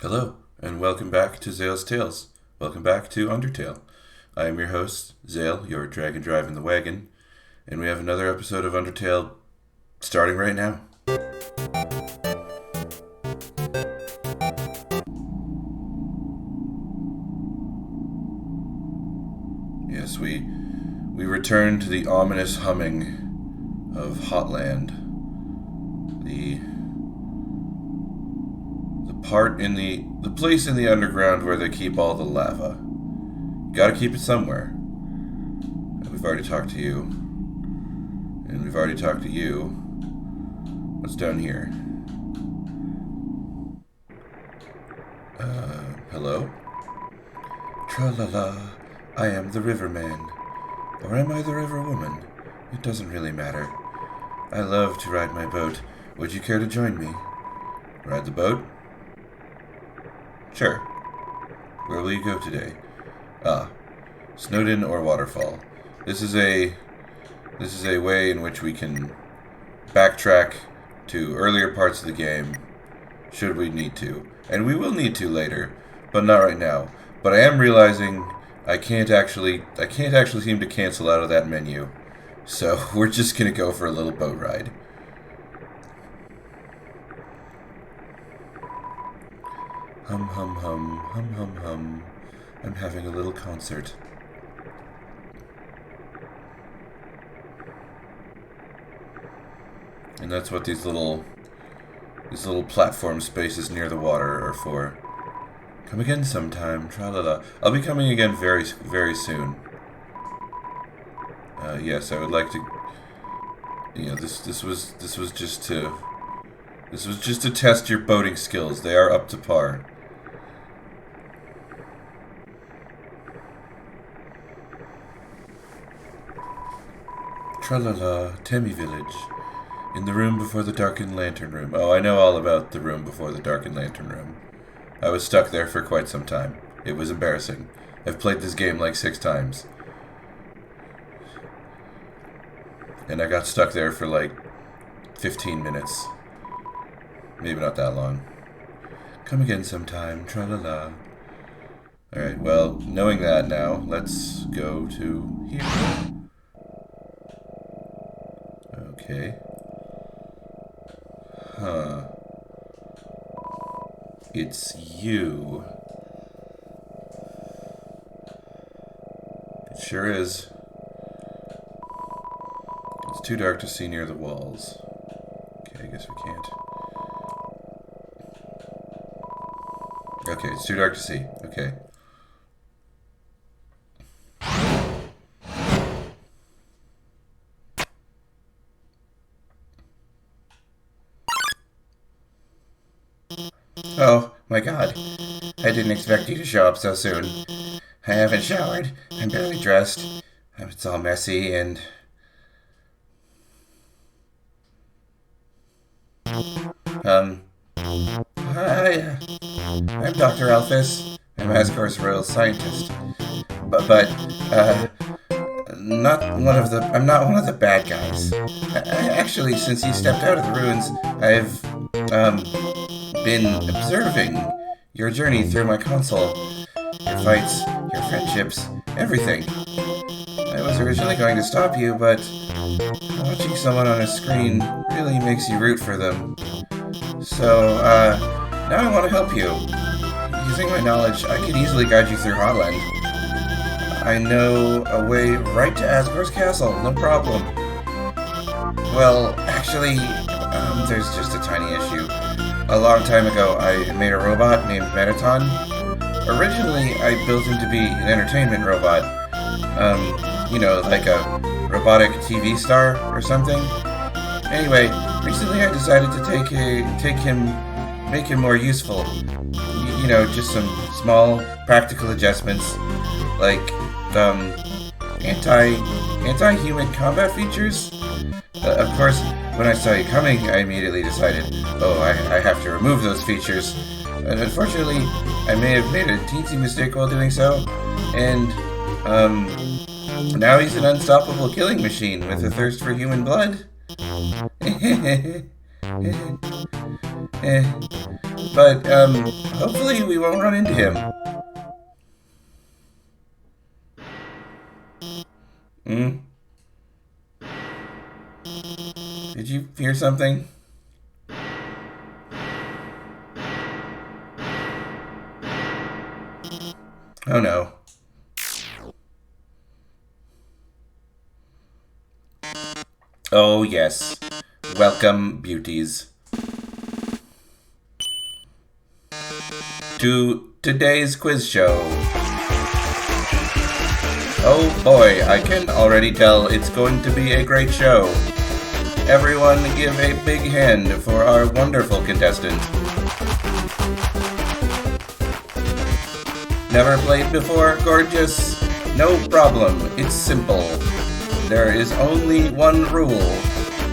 Hello, and welcome back to Zail's Tales. Welcome back to Undertale. I am your host, Zail, your dragon driving the wagon, and we have another episode of Undertale starting right now. Yes, we return to the ominous humming of Hotland. The place in the underground where they keep all the lava. Gotta keep it somewhere. We've already talked to you. And we've already talked to you. What's down here? Hello? Tra-la-la, I am the Riverman. Or am I the River Woman? It doesn't really matter. I love to ride my boat. Would you care to join me? Ride the boat? Sure. Where will you go today? Snowden or Waterfall. This is a way in which we can backtrack to earlier parts of the game, should we need to. And we will need to later, but not right now. But I am realizing I can't actually seem to cancel out of that menu. So we're just gonna go for a little boat ride. Hum hum hum, hum hum hum. I'm having a little concert. And that's what these little platform spaces near the water are for. Come again sometime, tra-la-la. I'll be coming again very, very soon. Yes, I would like to. You know, this was just to test your boating skills. They are up to par. Tra-la-la, Temmie Village. In the room before the darkened lantern room. Oh, I know all about the room before the darkened lantern room. I was stuck there for quite some time. It was embarrassing. I've played this game like 6 times. And I got stuck there for like 15 minutes. Maybe not that long. Come again sometime, tra-la-la. Alright, well, knowing that now, let's go to here. Okay. Huh. It's you. It sure is. It's too dark to see near the walls. Okay, I guess we can't. Okay, it's too dark to see. Okay. Oh, my God. I didn't expect you to show up so soon. I haven't showered. I'm barely dressed. It's all messy and... Hi. I'm Dr. Alphys. I'm Asgore's royal scientist. I'm not one of the bad guys. Actually, since you stepped out of the ruins, I've, been observing your journey through my console. Your fights, your friendships, everything. I was originally going to stop you, but watching someone on a screen really makes you root for them. So, now I want to help you. Using my knowledge, I could easily guide you through Hotland. I know a way right to Asgore's castle, no problem. Well, actually, there's just a tiny issue. A long time ago, I made a robot named Mettaton. Originally, I built him to be an entertainment robot. You know, like a robotic TV star or something. Anyway, recently I decided to make him more useful. You know, just some small, practical adjustments, like, anti-human combat features. Of course, when I saw you coming, I immediately decided, I have to remove those features. And unfortunately, I may have made a teensy mistake while doing so, and, now he's an unstoppable killing machine with a thirst for human blood. But, hopefully we won't run into him. Hmm? Did you hear something? Oh no. Oh yes. Welcome, beauties, to today's quiz show. Oh boy, I can already tell it's going to be a great show. Everyone give a big hand for our wonderful contestant. Never played before, gorgeous? No problem, it's simple. There is only one rule.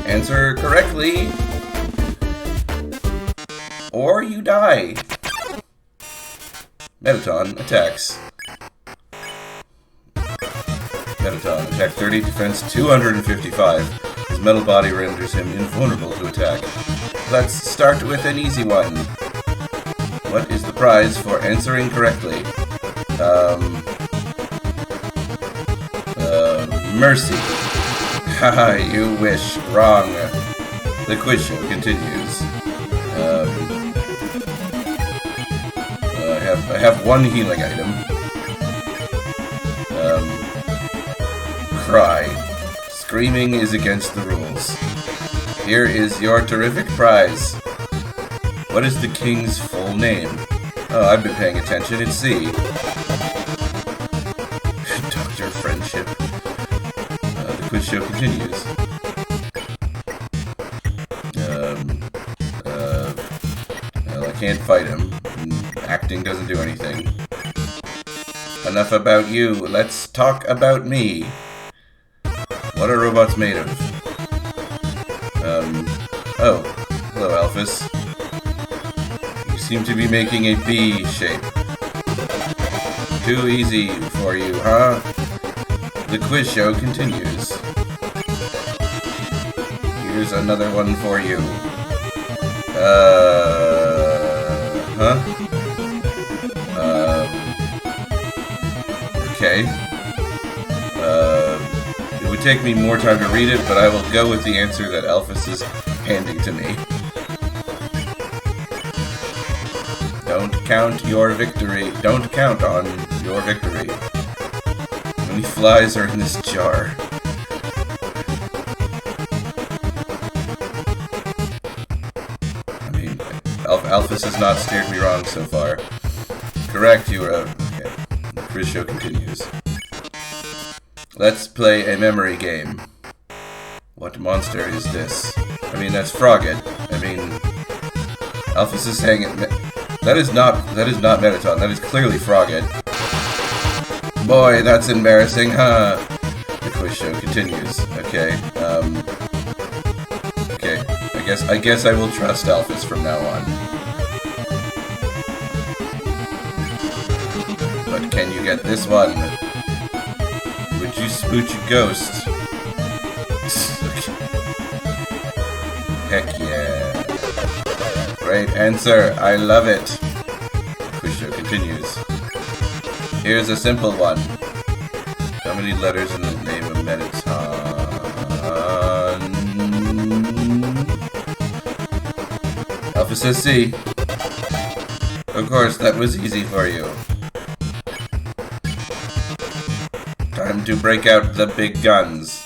Answer correctly, or you die. Mettaton attacks. Mettaton, attack 30, defense 255. His metal body renders him invulnerable to attack. Let's start with an easy one. What is the prize for answering correctly? Mercy. Haha, you wish. Wrong. The quiz show continues. I have one healing item. Cry. Screaming is against the rules. Here is your terrific prize. What is the king's full name? Oh, I've been paying attention. It's C. Dr. Friendship. The quiz show continues. Well, I can't fight him. Acting doesn't do anything. Enough about you. Let's talk about me. What are robots made of? Oh. Hello, Alphys. You seem to be making a B shape. Too easy for you, huh? The quiz show continues. Here's another one for you. Okay. It would take me more time to read it, but I will go with the answer that Alphys is handing to me. Don't count your victory. Don't count on your victory. How many flies are in this jar? I mean, Alphys has not steered me wrong so far. Correct, you are. Okay. The quiz show continues. Let's play a memory game. What monster is this? I mean, that's Frogget. I mean, Alphys is saying it. That is not Mettaton. That is clearly Frogget. Boy, that's embarrassing, huh? The quiz show continues. Okay. Okay. I guess I will trust Alphys from now on. But can you get this one? Would you spooch a ghost? Heck yeah. Great answer. I love it. The quiz show continues. Here's a simple one. How many letters in the name of Mettaton? Alphys says C. Of course, that was easy for you. Time to break out the big guns.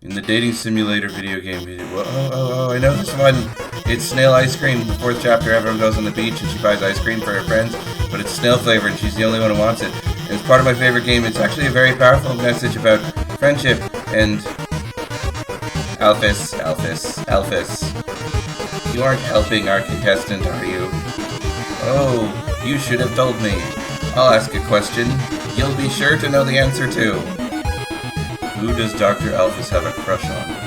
In the dating simulator video game video. Oh, I know this one. It's snail ice cream. The 4th chapter, everyone goes on the beach and she buys ice cream for her friends, but it's snail flavored. She's the only one who wants it. And it's part of my favorite game. It's actually a very powerful message about friendship and Alphys. You aren't helping our contestant, are you? Oh, you should have told me. I'll ask a question. You'll be sure to know the answer to. Who does Dr. Alphys have a crush on?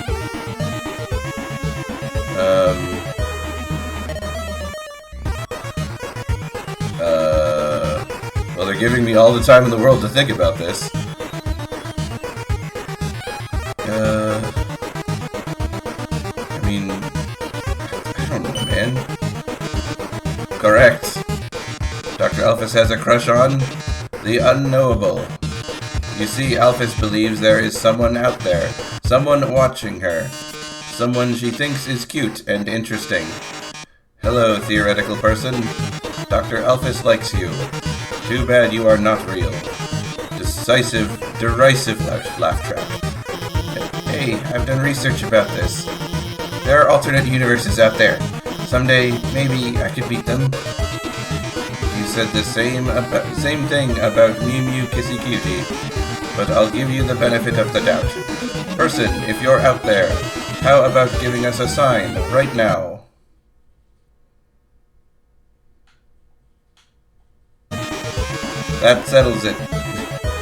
Well, they're giving me all the time in the world to think about this. I mean, man. Correct. Dr. Alphys has a crush on the unknowable. You see, Alphys believes there is someone out there, someone watching her, someone she thinks is cute and interesting. Hello, theoretical person. Dr. Alphys likes you. Too bad you are not real. Derisive laugh track. Hey, I've done research about this. There are alternate universes out there. Someday, maybe I could beat them. You said the same thing about Mew Mew Kissy Cutie, but I'll give you the benefit of the doubt. Person, if you're out there, how about giving us a sign right now? That settles it.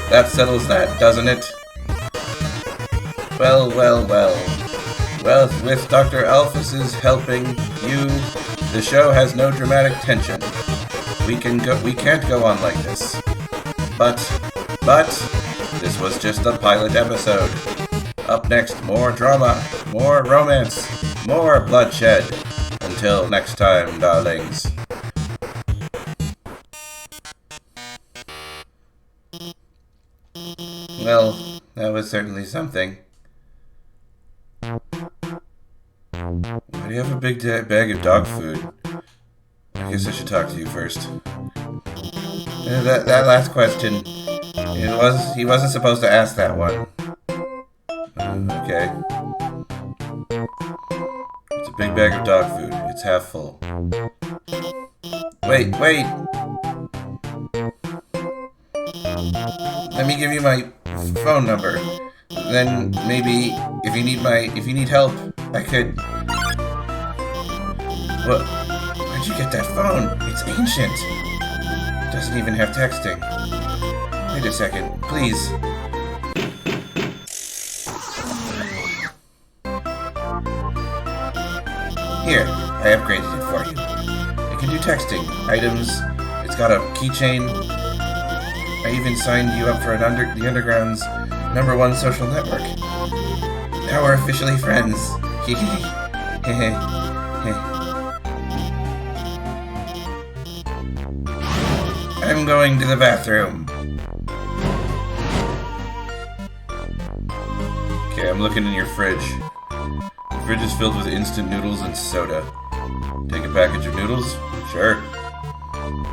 That settles that, doesn't it? Well, well, well. Well, with Dr. Alphys' helping you, the show has no dramatic tension. We can't go on like this. But, this was just a pilot episode. Up next, more drama, more romance, more bloodshed. Until next time, darlings. Well, that was certainly something. Why do you have a big bag of dog food? I guess I should talk to you first. That last question, he wasn't supposed to ask that one. Okay. It's a big bag of dog food. It's half full. Wait. Let me give you my phone number. Then maybe if you need help, I could. What? Where'd you get that phone? It's ancient. It doesn't even have texting. Wait a second, please. Here, I upgraded it for you. It can do texting, items. It's got a keychain. I even signed you up for the Underground's #1 social network. Now we're officially friends. I'm going to the bathroom. Okay, I'm looking in your fridge. The fridge is filled with instant noodles and soda. Take a package of noodles? Sure. I'm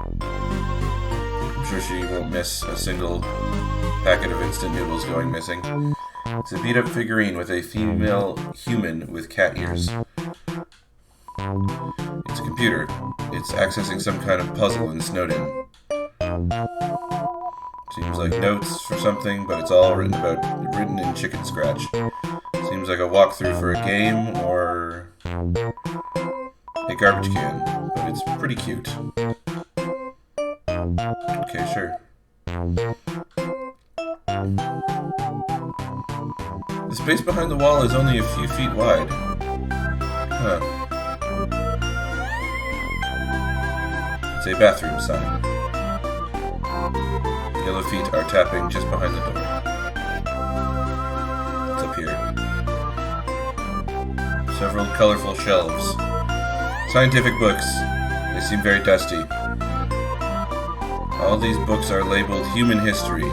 sure she won't miss a single packet of instant noodles going missing. It's a beat-up figurine with a female human with cat ears. It's a computer. It's accessing some kind of puzzle and snowed in. Seems like notes for something, but it's all written in chicken scratch. Seems like a walkthrough for a game or a garbage can, but it's pretty cute. Okay, sure. The space behind the wall is only a few feet wide. Huh. It's a bathroom sign. Yellow feet are tapping just behind the door. It's up here. Several colorful shelves. Scientific books. They seem very dusty. All these books are labeled Human History.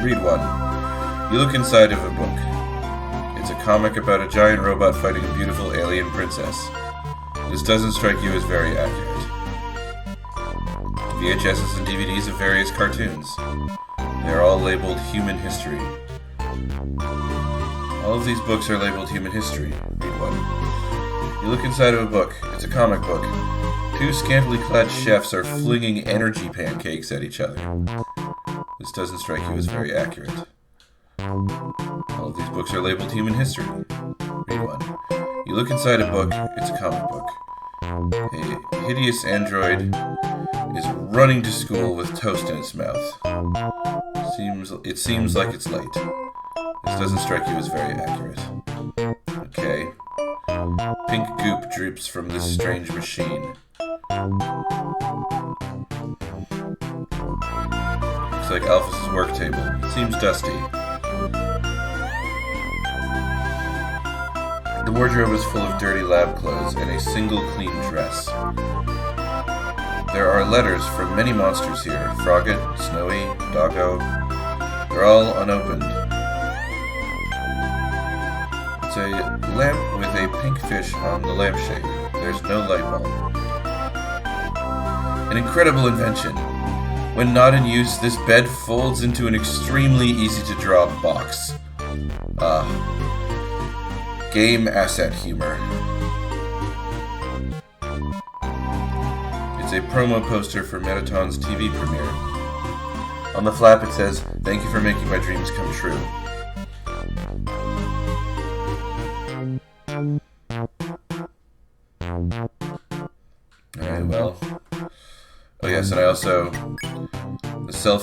Read one. You look inside of a book. It's a comic about a giant robot fighting a beautiful alien princess. This doesn't strike you as very accurate. VHSs and DVDs of various cartoons. They're all labeled Human History. All of these books are labeled Human History. Read one. You look inside of a book. It's a comic book. Two scantily clad chefs are flinging energy pancakes at each other. This doesn't strike you as very accurate. All of these books are labeled Human History. Read one. You look inside a book. It's a comic book. A hideous android is running to school with toast in its mouth. It seems like it's late. This doesn't strike you as very accurate. Okay. Pink goop droops from this strange machine. Looks like Alphys' work table. It seems dusty. The wardrobe is full of dirty lab clothes and a single clean dress. There are letters from many monsters here. Frogget, Snowy, Doggo. They're all unopened. It's a lamp with a pink fish on the lampshade. There's no light bulb. An incredible invention. When not in use, this bed folds into an extremely easy-to-draw box. Game asset humor. It's a promo poster for Mettaton's TV premiere. On the flap it says, "Thank you for making my dreams come true." Alright, well. Oh yes, and I also... The cell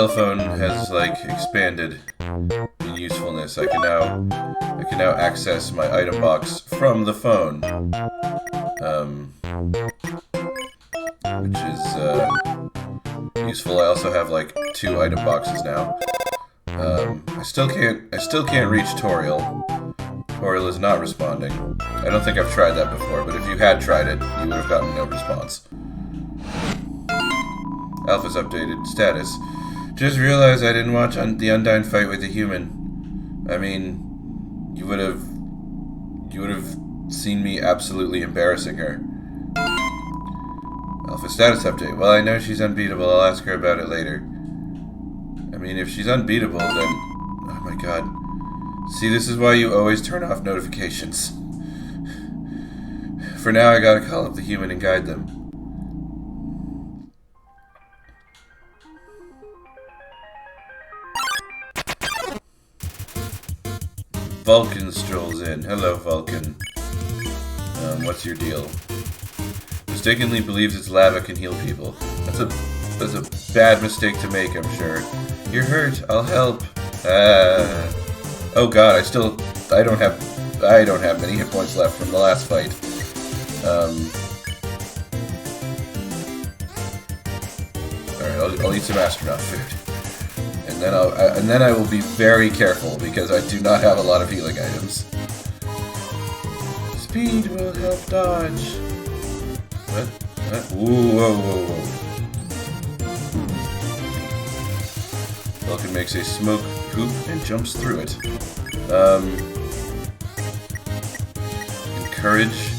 phone has, like, expanded in usefulness. I can now access my item box from the phone. Which is, useful. I also have, like, 2 item boxes now. I still can't reach Toriel. Toriel is not responding. I don't think I've tried that before, but if you had tried it, you would have gotten no response. Alphys updated. Status. Just realized I didn't watch the Undyne fight with the human. I mean, you would have seen me absolutely embarrassing her. Alphys status update. Well, I know she's unbeatable. I'll ask her about it later. I mean, if she's unbeatable, then... Oh my god. See, this is why you always turn off notifications. For now, I gotta call up the human and guide them. Vulcan strolls in. Hello, Vulcan. What's your deal? Mistakenly believes its lava can heal people. That's a bad mistake to make, I'm sure. You're hurt. I'll help. Oh god, I don't have many hit points left from the last fight. Alright, I'll eat some astronaut food. And then I will be very careful because I do not have a lot of healing items. Speed will help dodge. What? Whoa. Vulcan makes a smoke hoop and jumps through it. Encourage?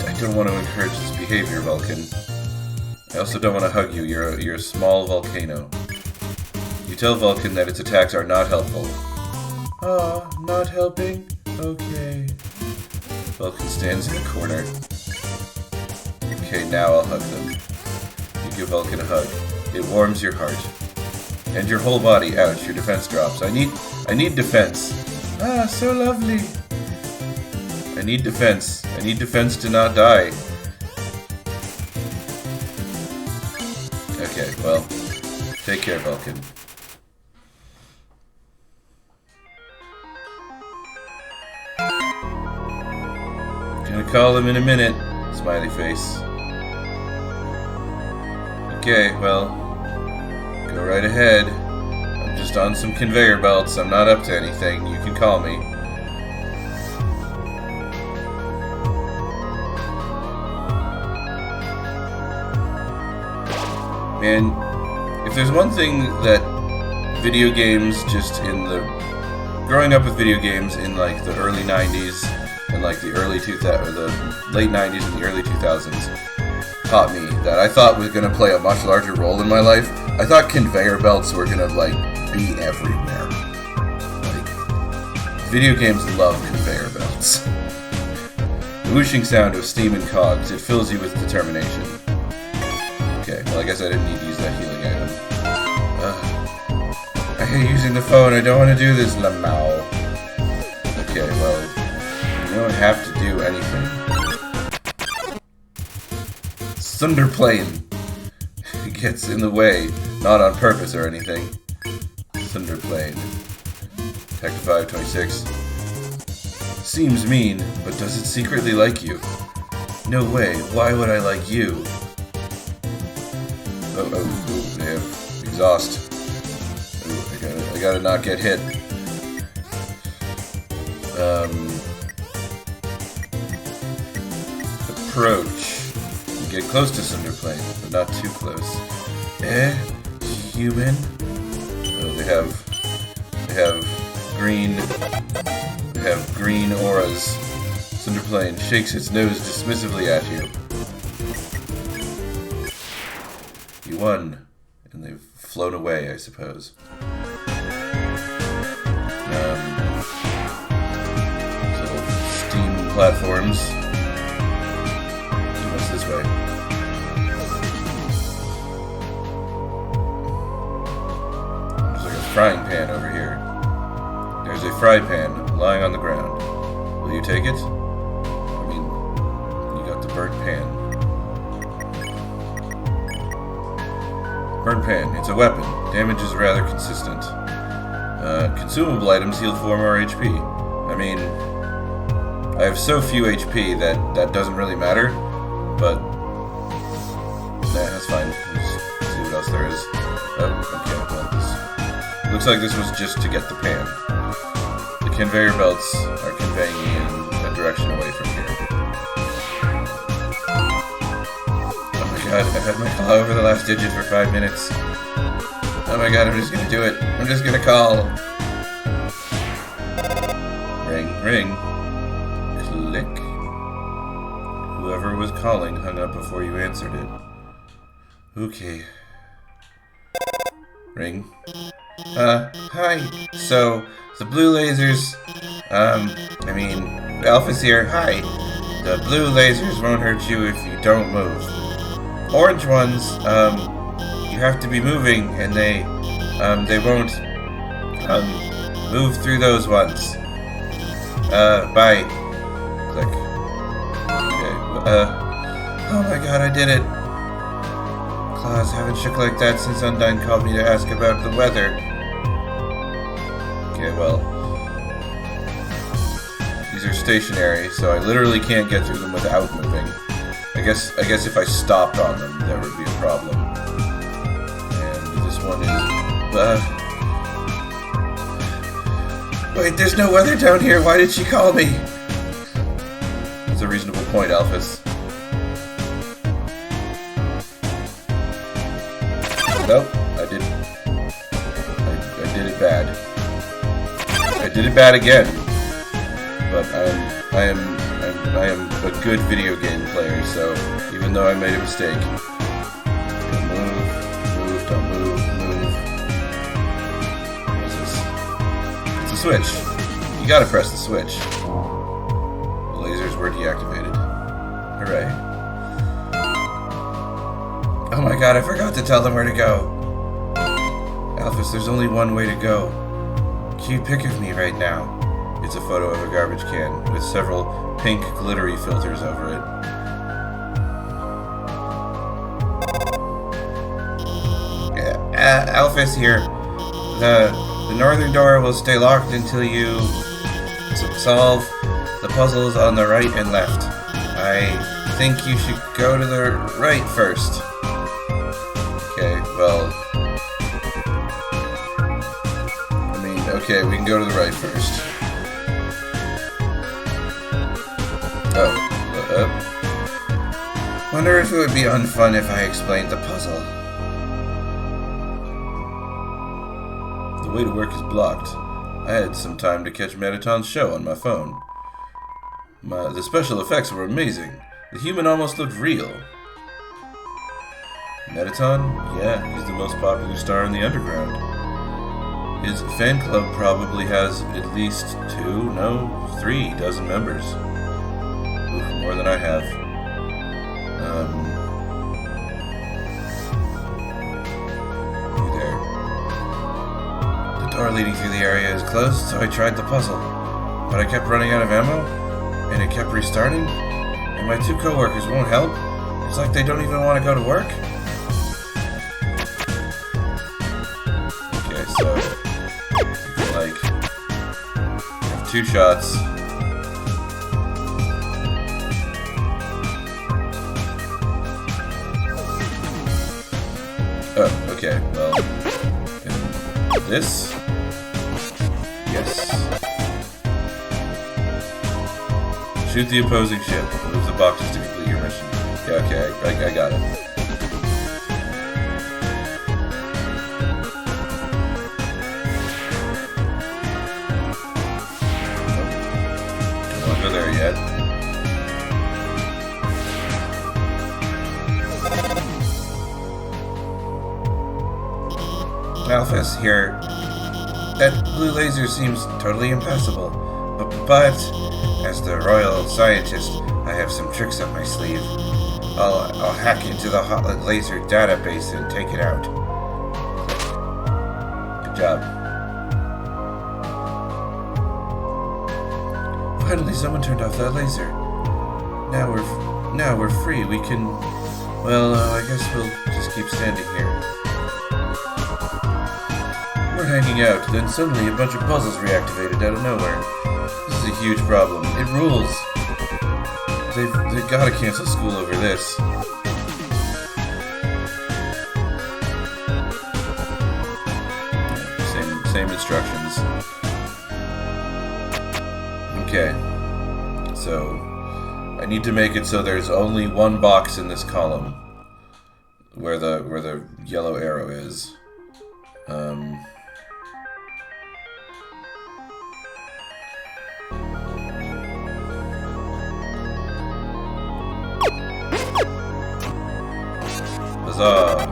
I don't want to encourage this behavior, Vulcan. I also don't want to hug you. You're a small volcano. You tell Vulcan that its attacks are not helpful. Ah, not helping? Okay. Vulcan stands in a corner. Okay, now I'll hug them. You give Vulcan a hug. It warms your heart. And your whole body. Ouch, your defense drops. I need defense. Ah, so lovely. I need defense. I need defense to not die. Okay, well, take care, Vulcan. Gonna call him in a minute. Smiley face. Okay, well, go right ahead. I'm just on some conveyor belts. I'm not up to anything. You can call me. Man, if there's one thing that video games growing up with video games in like the early 90s and like the late 90s and the early 2000s taught me that I thought was going to play a much larger role in my life. I thought conveyor belts were going to like be everywhere. Like, video games love conveyor belts. The whooshing sound of steam and cogs, it fills you with determination. Okay, well I guess I didn't need to use that healing item. I hate using the phone, I don't want to do this, Lamau. Okay, well, you don't have to do anything. Thunderplane gets in the way, not on purpose or anything. Thunderplane. Tech 526. Seems mean, but does it secretly like you? No way, why would I like you? Oh, they have exhaust. Ooh, I gotta not get hit. Approach. Get close to Cinderplane, but not too close. Human? Oh, they have green auras. Cinderplane shakes its nose dismissively at you. You won, and they've flown away, I suppose. Little steam platforms. What's this way? There's like a frying pan over here. There's a fry pan lying on the ground. Will you take it? I mean, you got the burnt pan. Burnt pan. It's a weapon. Damage is rather consistent. Consumable items heal 4 more HP. I mean, I have so few HP that doesn't really matter, but that's fine. Let's see what else there is. Oh, okay, well, this looks like this was just to get the pan. The conveyor belts are conveying me in a direction away from here. Oh my god, I've had my claw over the last digit for 5 minutes. Oh my god, I'm just gonna do it. I'm just gonna call. Ring, ring. Click. Whoever was calling hung up before you answered it. Okay. Ring. Hi. So, the blue lasers, I mean, Alphys here. Hi. The blue lasers won't hurt you if you don't move. Orange ones, you have to be moving, and they won't, move through those ones. Bye. Click. Okay, oh my god, I did it. Claws haven't shook like that since Undyne called me to ask about the weather. Okay, well, these are stationary, so I literally can't get through them without moving. I guess if I stopped on them, there would be a problem. And this one is, wait, there's no weather down here. Why did she call me? That's a reasonable point, Alphys. Nope, I did it bad. I did it bad again. But I am a good video game player, so even though I made a mistake, don't move. What's this? It's a switch. You gotta press the switch. The lasers were deactivated. Hooray. Oh my god, I forgot to tell them where to go. Alphys, there's only one way to go. Cute pic of me right now. It's a photo of a garbage can with several pink glittery filters over it. Alphys here. The northern door will stay locked until you solve the puzzles on the right and left. I think you should go to the right first. Okay, well, I mean, okay, we can go to the right first. Wonder if it would be unfun if I explained the puzzle. The way to work is blocked. I had some time to catch Mettaton's show on my phone. The special effects were amazing. The human almost looked real. Mettaton? Yeah, he's the most popular star in the underground. His fan club probably has at least 3 dozen members. Oof, more than I have. You there. The door leading through the area is closed, so I tried the puzzle. But I kept running out of ammo, and it kept restarting, and my 2 coworkers won't help. It's like they don't even want to go to work. Okay, so you can, like, have 2 shots. Oh, okay, well, this, yes, Shoot the opposing ship. Move the boxes to complete your mission. Yeah, okay, I got it. Don't want to go there yet. Alphys, here. That blue laser seems totally impassable, but as the royal scientist, I have some tricks up my sleeve. I'll hack into the hot laser database and take it out. Good job. Finally, someone turned off that laser. Now we're free. We can. Well, I guess we'll just keep standing here. We're hanging out, then suddenly a bunch of puzzles reactivated out of nowhere. This is a huge problem. It rules. They've gotta cancel school over this. Same instructions. Okay. So I need to make it so there's only one box in this column where the yellow arrow is. Huzzah!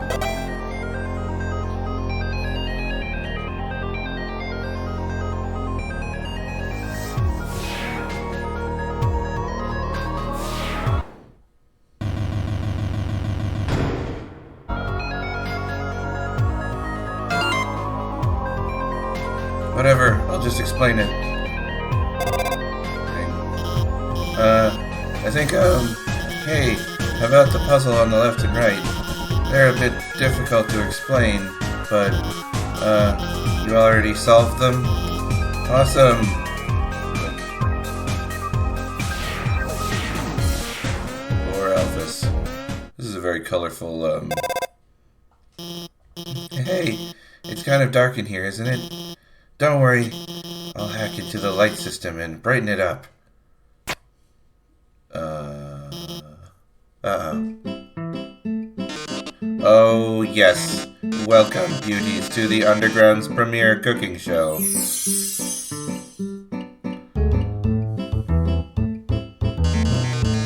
Whatever, I'll just explain it. I think, hey, how about the puzzle on the left and right? They're a bit difficult to explain, but, you already solved them? Awesome! Poor Alphys. This is a very colorful, Hey, it's kind of dark in here, isn't it? Don't worry, I'll hack into the light system and brighten it up. Oh, yes. Welcome, beauties, to the Underground's premiere cooking show.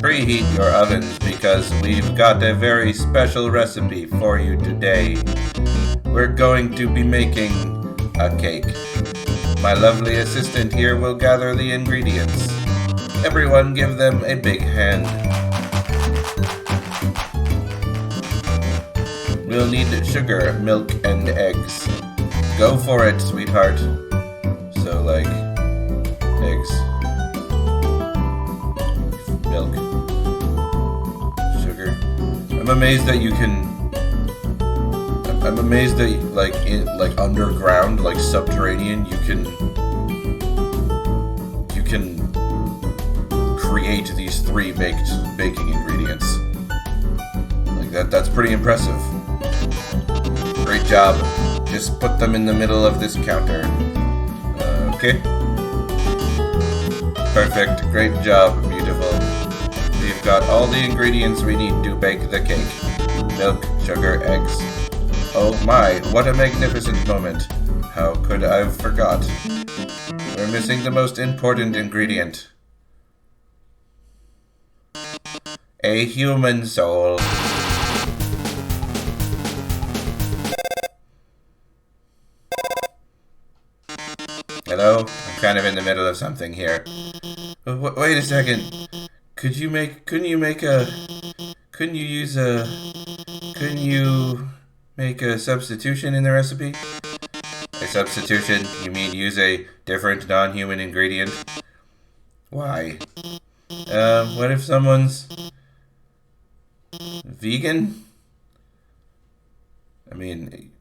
Preheat your ovens because we've got a very special recipe for you today. We're going to be making a cake. My lovely assistant here will gather the ingredients. Everyone give them a big hand. We'll need sugar, milk, and eggs. Go for it, sweetheart. So, like, eggs, milk, sugar. I'm amazed that you can... I'm amazed that, like underground, like subterranean, you can create these 3 baking ingredients. Like that's pretty impressive. Great job. Just put them in the middle of this counter. Okay. Perfect. Great job. Beautiful. We've got all the ingredients we need to bake the cake. Milk, sugar, eggs. Oh my, what a magnificent moment. How could I have forgot? We're missing the most important ingredient. A human soul. Hello? I'm kind of in the middle of something here. Wait a second. Couldn't you make a substitution in the recipe? A substitution? You mean use a different non-human ingredient? Why? What if someone's vegan? I mean,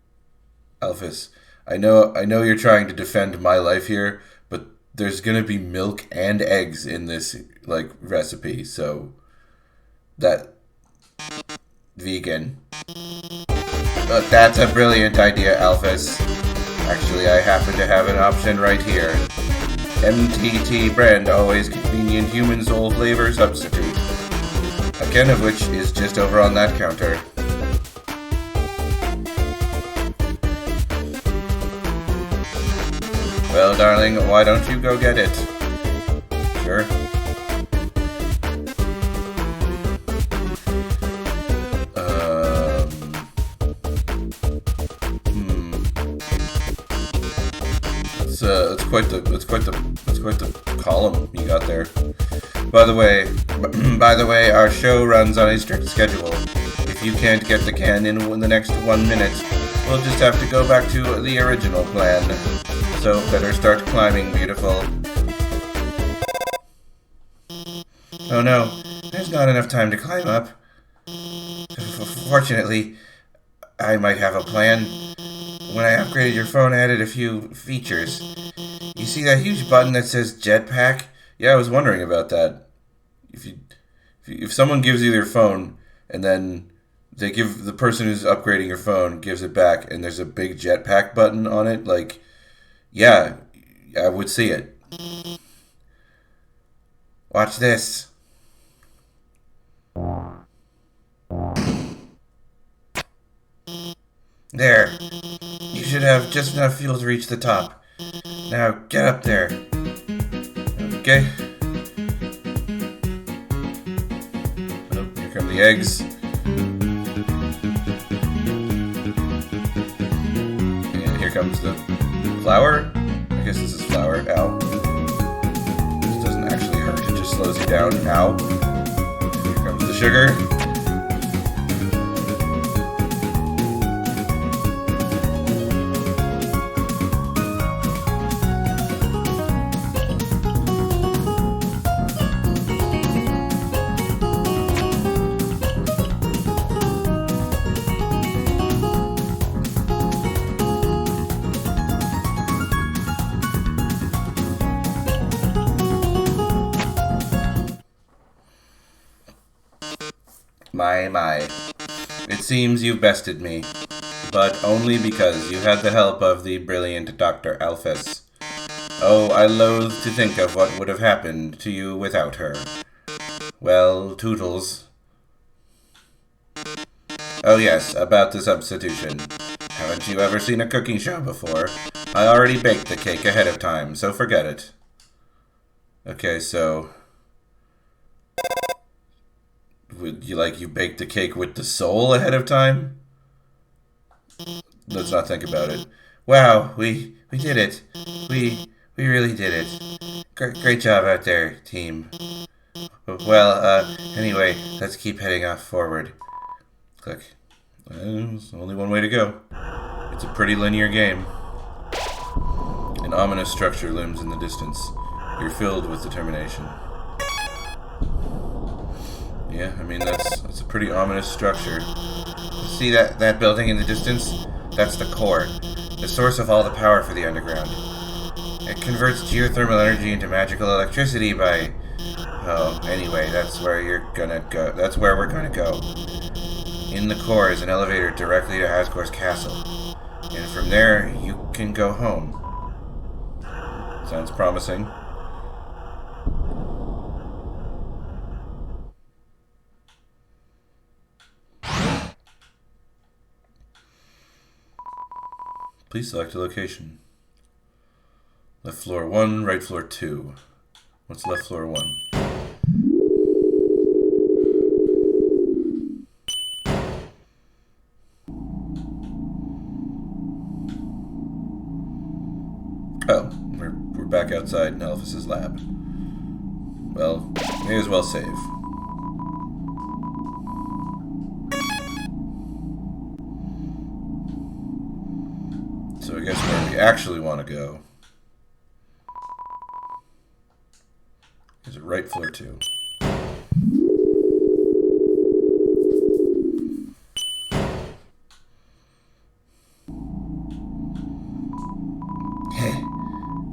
Alphys, I know you're trying to defend my life here, but there's gonna be milk and eggs in this, like, recipe, so that vegan. But that's a brilliant idea, Alphys. Actually, I happen to have an option right here. MTT brand, always convenient human soul flavor substitute. A can of which is just over on that counter. Well, darling, why don't you go get it? Sure. It's quite the column you got there. By the way, our show runs on a strict schedule. If you can't get the can in the next 1 minute, we'll just have to go back to the original plan. So better start climbing, beautiful. Oh no, there's not enough time to climb up. Fortunately, I might have a plan. When I upgraded your phone, I added a few features. You see that huge button that says jetpack? Yeah, I was wondering about that. If someone gives you their phone, and then they give the person who's upgrading your phone gives it back, and there's a big jetpack button on it, like, yeah, I would see it. Watch this. There. You should have just enough fuel to reach the top. Now get up there. Okay. Oh, here come the eggs. And here comes the flour. I guess this is flour. Ow. This doesn't actually hurt. It just slows you down. Ow. Here comes the sugar. My. It seems you've bested me, but only because you had the help of the brilliant Dr. Alphys. Oh, I loathe to think of what would have happened to you without her. Well, Toodles. Oh yes, about the substitution. Haven't you ever seen a cooking show before? I already baked the cake ahead of time, so forget it. Okay, so... you baked the cake with the soul ahead of time? Let's not think about it. Wow, we did it. We really did it. Great job out there, team. Well, anyway, let's keep heading off forward. Click. There's only one way to go. It's a pretty linear game. An ominous structure looms in the distance. You're filled with determination. Yeah, I mean, that's a pretty ominous structure. See that building in the distance? That's the core, the source of all the power for the underground. It converts geothermal energy into magical electricity by... Oh, anyway, that's where you're gonna go. That's where we're gonna go. In the core is an elevator directly to Asgore's castle. And from there, you can go home. Sounds promising. Please select a location. Left floor 1, right floor 2. What's left floor 1? Oh, we're back outside in Alphys' lab. Well, may as well save. So I guess where we actually want to go is right floor 2. Hey,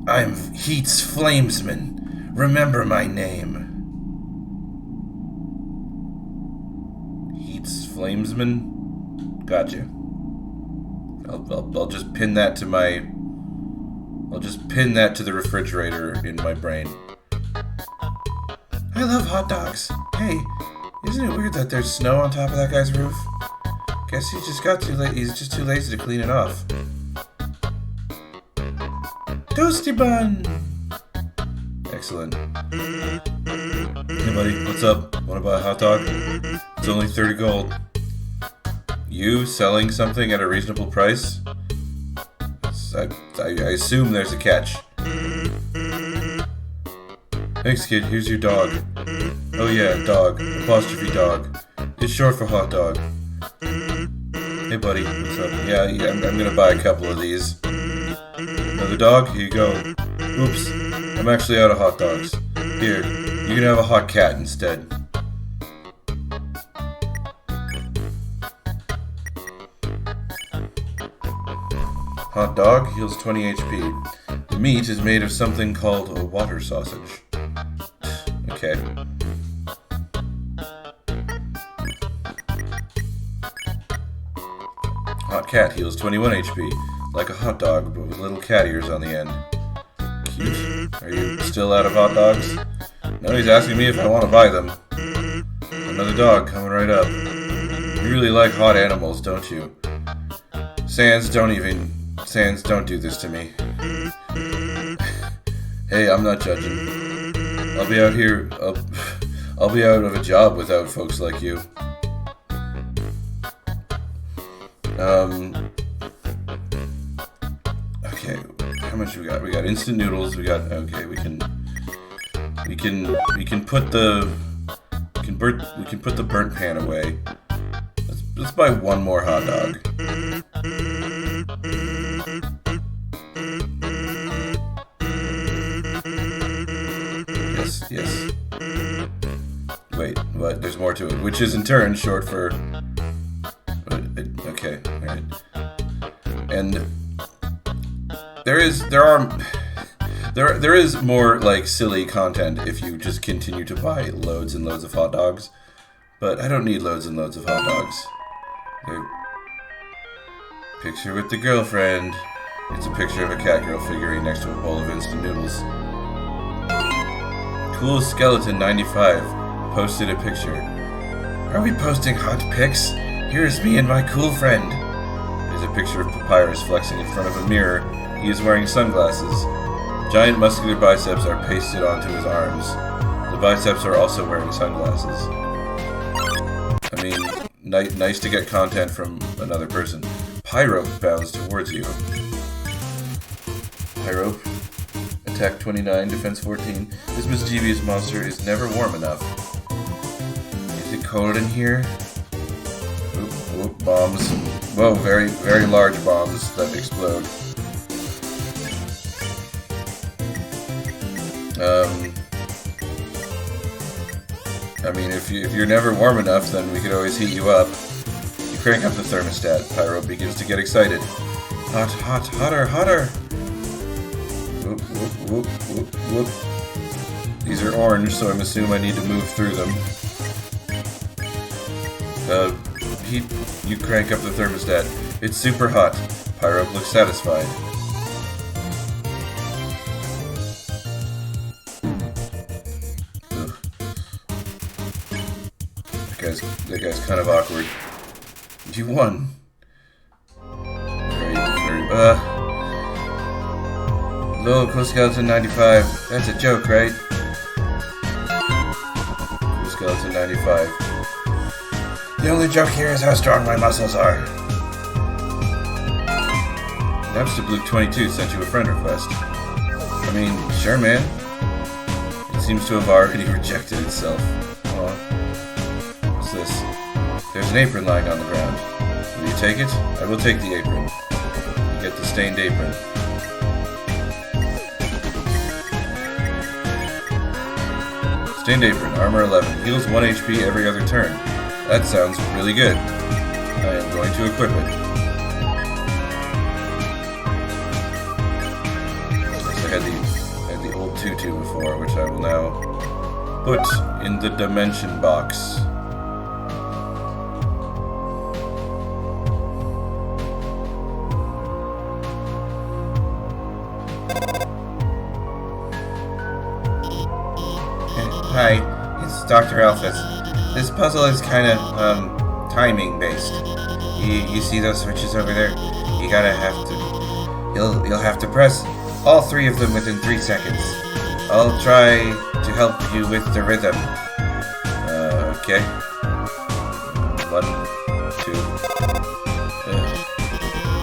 I'm Heat's Flamesman. Remember my name. Heat's Flamesman? Gotcha. I'll just pin that to my I'll just pin that to the refrigerator in my brain. I love hot dogs. Hey, isn't it weird that there's snow on top of that guy's roof? Guess he just got too late. He's just too lazy to clean it off. Toasty bun! Excellent. Hey buddy, what's up? Wanna buy a hot dog? It's only 30 gold. You selling something at a reasonable price? I assume there's a catch. Thanks kid, here's your dog. Oh yeah, dog. Apostrophe dog. It's short for hot dog. Hey buddy, what's up? Yeah, I'm gonna buy a couple of these. Another dog? Here you go. Oops, I'm actually out of hot dogs. Here, you can have a hot cat instead. Hot dog heals 20 HP. The meat is made of something called a water sausage. Okay. Hot cat heals 21 HP. Like a hot dog, but with little cat ears on the end. Cute. Are you still out of hot dogs? No, he's asking me if I want to buy them. Another dog coming right up. You really like hot animals, don't you? Sans, don't do this to me. Hey, I'm not judging. I'll be out here. I'll be out of a job without folks like you. Okay, how much we got? We got instant noodles. We got okay. We can put the burnt pan away. Let's buy one more hot dog. Yes. Wait, what? There's more to it, which is in turn short for. Okay, alright. And there is more like silly content if you just continue to buy loads and loads of hot dogs, but I don't need loads and loads of hot dogs. Picture with the girlfriend. It's a picture of a catgirl figurine next to a bowl of instant noodles. Cool Skeleton 95 posted a picture. Are we posting hot pics? Here's me and my cool friend. There's a picture of Papyrus flexing in front of a mirror. He is wearing sunglasses. Giant muscular biceps are pasted onto his arms. The biceps are also wearing sunglasses. I mean, nice to get content from another person. Pyrope bounds towards you. Pyrope. Attack 29, defense 14. This mischievous monster is never warm enough. Is it cold in here? Oop, bombs. Whoa, very, very large bombs that explode. I mean, if you're never warm enough, then we could always heat you up. You crank up the thermostat. Pyro begins to get excited. Hot, hotter. Whoop. These are orange, so I'm assuming I need to move through them. You crank up the thermostat. It's super hot. Pyro looks satisfied. That guy's kind of awkward. You won. Hello, Cool Skeleton 95. That's a joke, right? Cool Skeleton 95. The only joke here is how strong my muscles are. Napster Blue 22 sent you a friend request. I mean, sure, man. It seems to have already rejected itself. Aw. What's this? There's an apron lying on the ground. Will you take it? I will take the apron. You get the stained apron. Stained apron, armor 11, heals 1 HP every other turn. That sounds really good. I am going to equip it. I had the old tutu before, which I will now put in the dimension box. Dr. Alphys. This puzzle is kind of, timing based. You see those switches over there? You'll have to press all 3 of them within 3 seconds. I'll try to help you with the rhythm. Okay. 1, 2.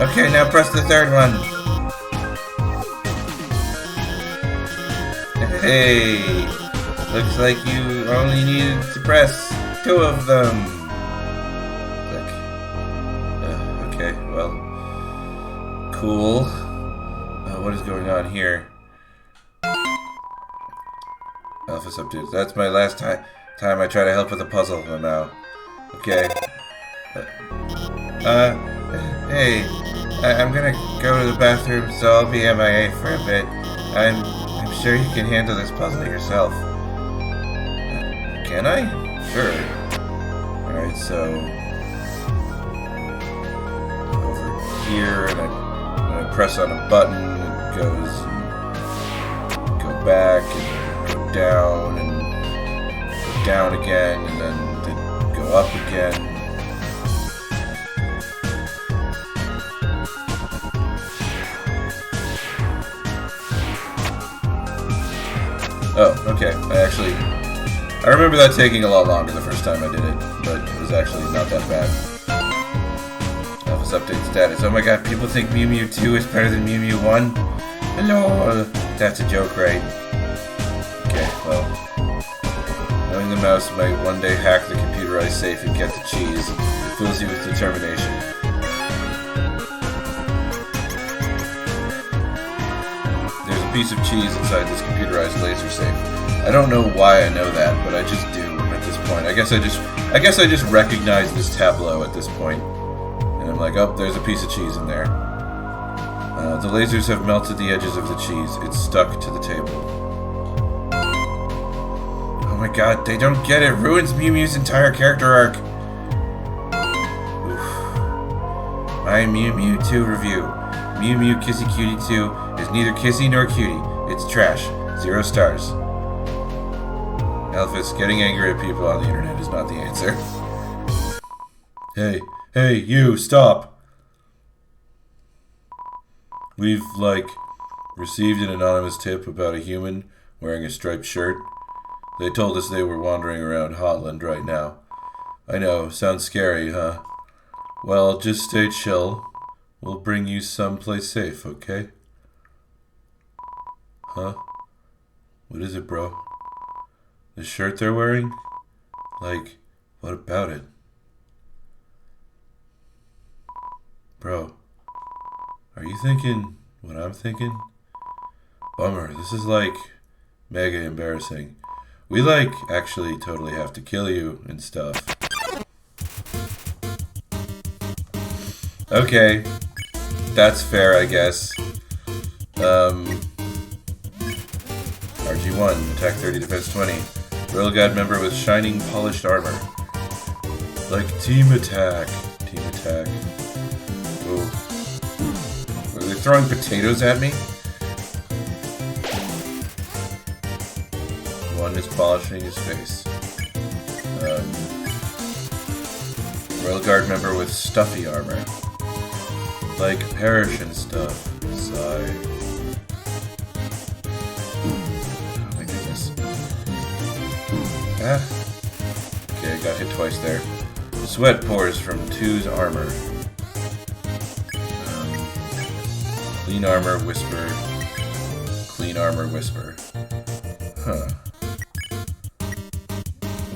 Okay, now press the 3rd one. Hey, looks like you only needed to press 2 of them. Click. Okay, well, cool. What is going on here? Alphys updates. That's my last time I try to help with a puzzle now. Okay. Hey, I'm gonna go to the bathroom, so I'll be MIA for a bit. I'm sure you can handle this puzzle yourself. Can I? Sure. Alright, so over here, and I press on a button, it goes and go back and go down and go down again, and then go up again. Oh, okay. I remember that taking a lot longer the first time I did it, but it was actually not that bad. Alphys update status. Oh my god, people think Mew Mew 2 is better than Mew Mew 1? Hello! That's a joke, right? Okay, well. Knowing the mouse might one day hack the computerized safe and get the cheese, it fills you with determination. There's a piece of cheese inside this computerized laser safe. I don't know why I know that, but I just do at this point. I guess I just recognize this tableau at this point. And I'm like, oh, there's a piece of cheese in there. The lasers have melted the edges of the cheese. It's stuck to the table. Oh my god, they don't get it. Ruins Mew Mew's entire character arc. Oof. My Mew Mew 2 review. Mew Mew Kissy Cutie 2 is neither kissy nor cutie. It's trash. 0 stars. Alphys, getting angry at people on the internet is not the answer. Hey, you, stop! We've, received an anonymous tip about a human wearing a striped shirt. They told us they were wandering around Hotland right now. I know, sounds scary, huh? Well, just stay chill. We'll bring you someplace safe, okay? Huh? What is it, bro? The shirt they're wearing? What about it? Bro, are you thinking what I'm thinking? Bummer, this is mega embarrassing. We actually totally have to kill you and stuff. Okay, that's fair, I guess. RG1, attack 30, defense 20. Royal Guard member with shining polished armor. Team attack. Team attack. Whoa. Are they throwing potatoes at me? One is polishing his face. Royal Guard member with stuffy armor. Perish and stuff. Sigh. Okay, I got hit twice there. Sweat pours from 2's armor. Clean armor, whisper. Clean armor, whisper. Huh.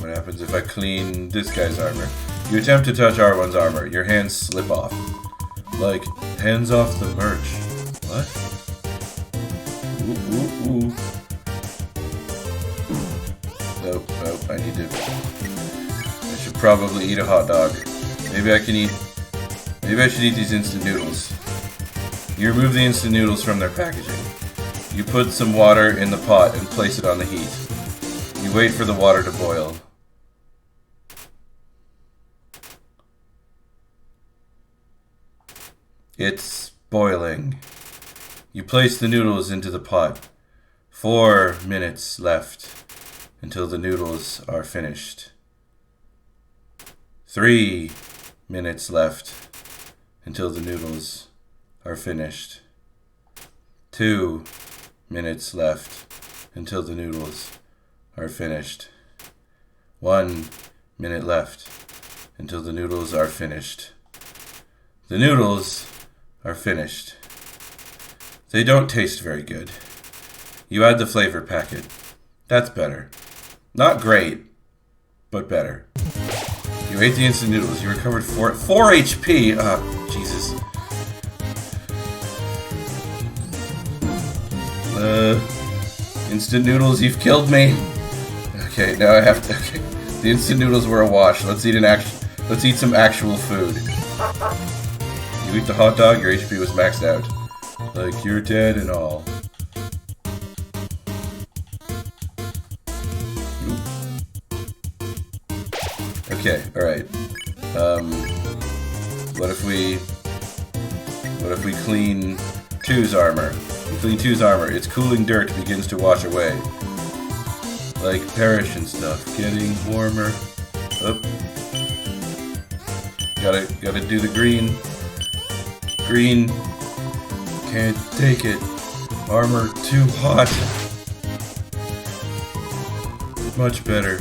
What happens if I clean this guy's armor? You attempt to touch R1's armor. Your hands slip off. Hands off the merch. What? Ooh. Nope, I need to... I should probably eat a hot dog. Maybe I should eat these instant noodles. You remove the instant noodles from their packaging. You put some water in the pot and place it on the heat. You wait for the water to boil. It's boiling. You place the noodles into the pot. 4 minutes left. until the noodles are finished. 3 minutes left until the noodles are finished. 2 minutes left until the noodles are finished. 1 minute left until the noodles are finished. The noodles are finished. They don't taste very good. You add the flavor packet. That's better. Not great, but better. You ate the instant noodles. You recovered 4 HP. Oh, Jesus. Instant noodles, you've killed me. Okay, now I have to. Okay, the instant noodles were a wash. Let's eat some actual food. You eat the hot dog. Your HP was maxed out. Like you're dead and all. Okay, alright. What if we clean 2's armor? We clean 2's armor. Its cooling dirt begins to wash away. Like perish and stuff. Getting warmer. Oh. Gotta do the green. Green. Can't take it. Armor too hot. Much better.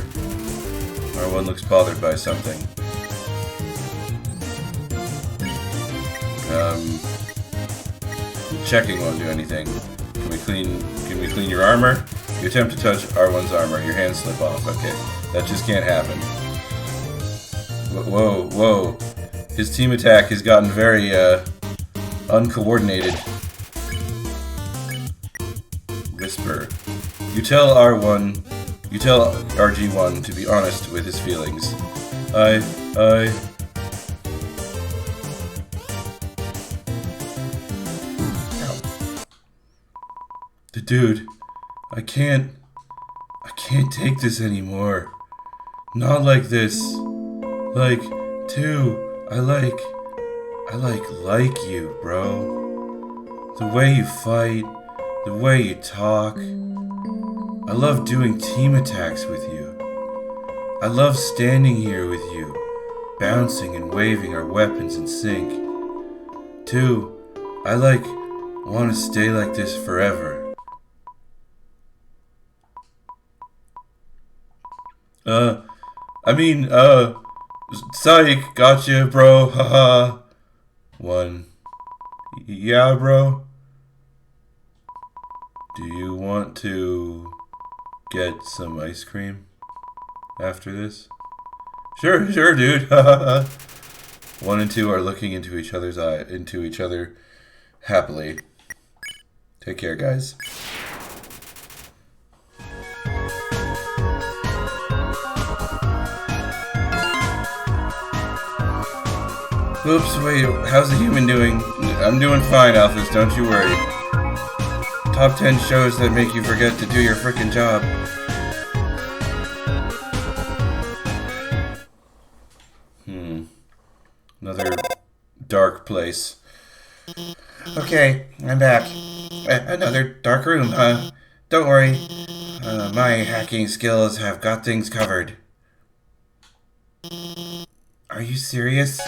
R1 looks bothered by something. Checking won't do anything. Can we clean your armor? You attempt to touch R1's armor. Your hands slip off. Okay. That just can't happen. Whoa, whoa. His team attack has gotten very, uncoordinated. Whisper. You tell RG1 to be honest with his feelings. Dude, I can't take this anymore. Not like this. Like, 2, I like you, bro. The way you fight, the way you talk. I love doing team attacks with you. I love standing here with you, bouncing and waving our weapons in sync. 2, I want to stay like this forever. Psych, gotcha, bro, haha. 1, yeah, bro. Do you want to get some ice cream after this? Sure, dude. 1 and 2 are looking into each other happily. Take care, guys. Oops, wait, how's the human doing? I'm doing fine, Alphys, don't you worry. Top 10 shows that make you forget to do your frickin' job. Another dark place. Okay, I'm back. Another dark room, huh? Don't worry. My hacking skills have got things covered. Are you serious?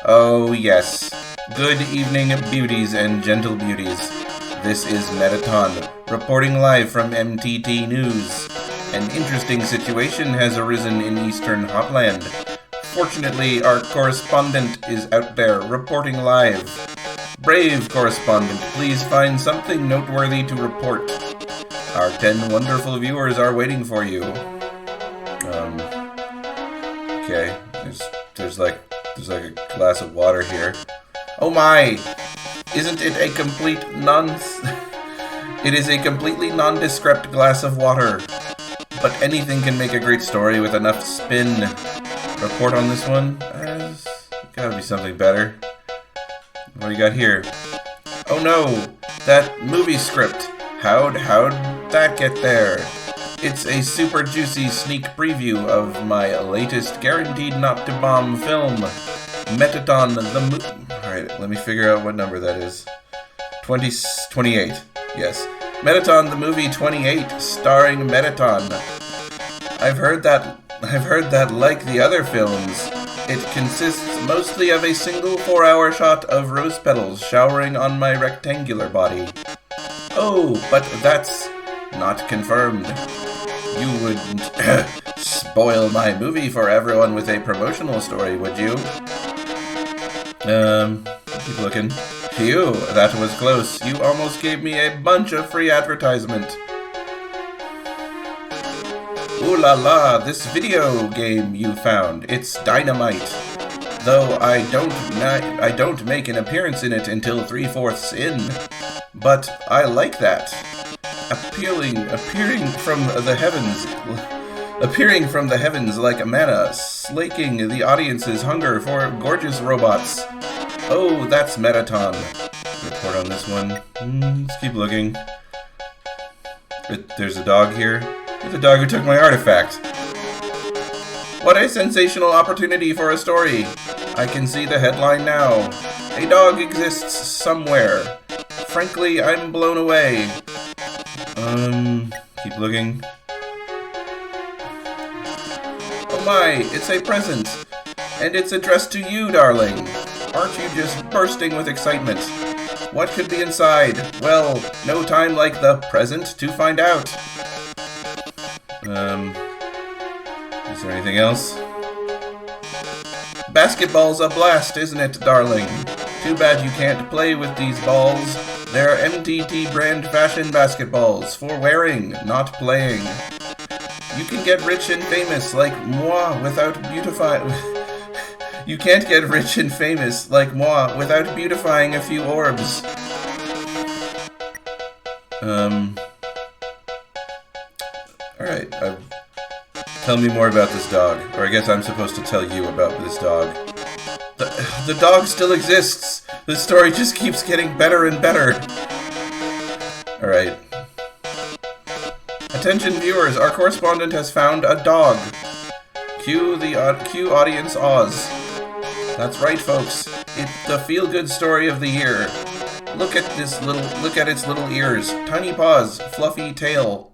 Oh, yes. Good evening, beauties and gentle beauties. This is Mettaton, reporting live from MTT News. An interesting situation has arisen in Eastern Hotland. Fortunately, our correspondent is out there, reporting live. Brave correspondent, please find something noteworthy to report. Our 10 wonderful viewers are waiting for you. Okay. There's like a glass of water here. Oh my! Isn't it a complete It is a completely nondescript glass of water. But anything can make a great story with enough spin. Report on this one? There's gotta be something better. What do you got here? Oh no! That movie script! How'd that get there? It's a super juicy sneak preview of my latest guaranteed not to bomb film. Mettaton Alright, let me figure out what number that is. 28. Yes. Mettaton the movie 28, starring Mettaton. I've heard that like the other films, it consists mostly of a single 4-hour shot of rose petals showering on my rectangular body. Oh, but that's not confirmed. You wouldn't spoil my movie for everyone with a promotional story, would you? Keep looking. Phew, that was close. You almost gave me a bunch of free advertisement. Ooh la la, this video game you found. It's dynamite. Though I don't make an appearance in it until 3/4 in. But I like that. Appearing from the heavens like a manna, slaking the audience's hunger for gorgeous robots. Oh, that's Mettaton. Report on this one. Let's keep looking. There's a dog here. It's a dog who took my artifact. What a sensational opportunity for a story. I can see the headline now. A dog exists somewhere. Frankly, I'm blown away. Keep looking. Oh my, it's a present. And it's addressed to you, darling. Aren't you just bursting with excitement? What could be inside? Well, no time like the present to find out. Is there anything else? Basketball's a blast, isn't it, darling? Too bad you can't play with these balls. They're MTT brand fashion basketballs for wearing, not playing. You can get rich and famous like moi without beautifying. You can't get rich and famous like moi without beautifying a few orbs. Alright, tell me more about this dog. Or I guess I'm supposed to tell you about this dog. The dog still exists! The story just keeps getting better and better. Alright. Attention viewers, our correspondent has found a dog. Cue audience Oz. That's right, folks. It's the feel-good story of the year. Look at its little ears, tiny paws, fluffy tail.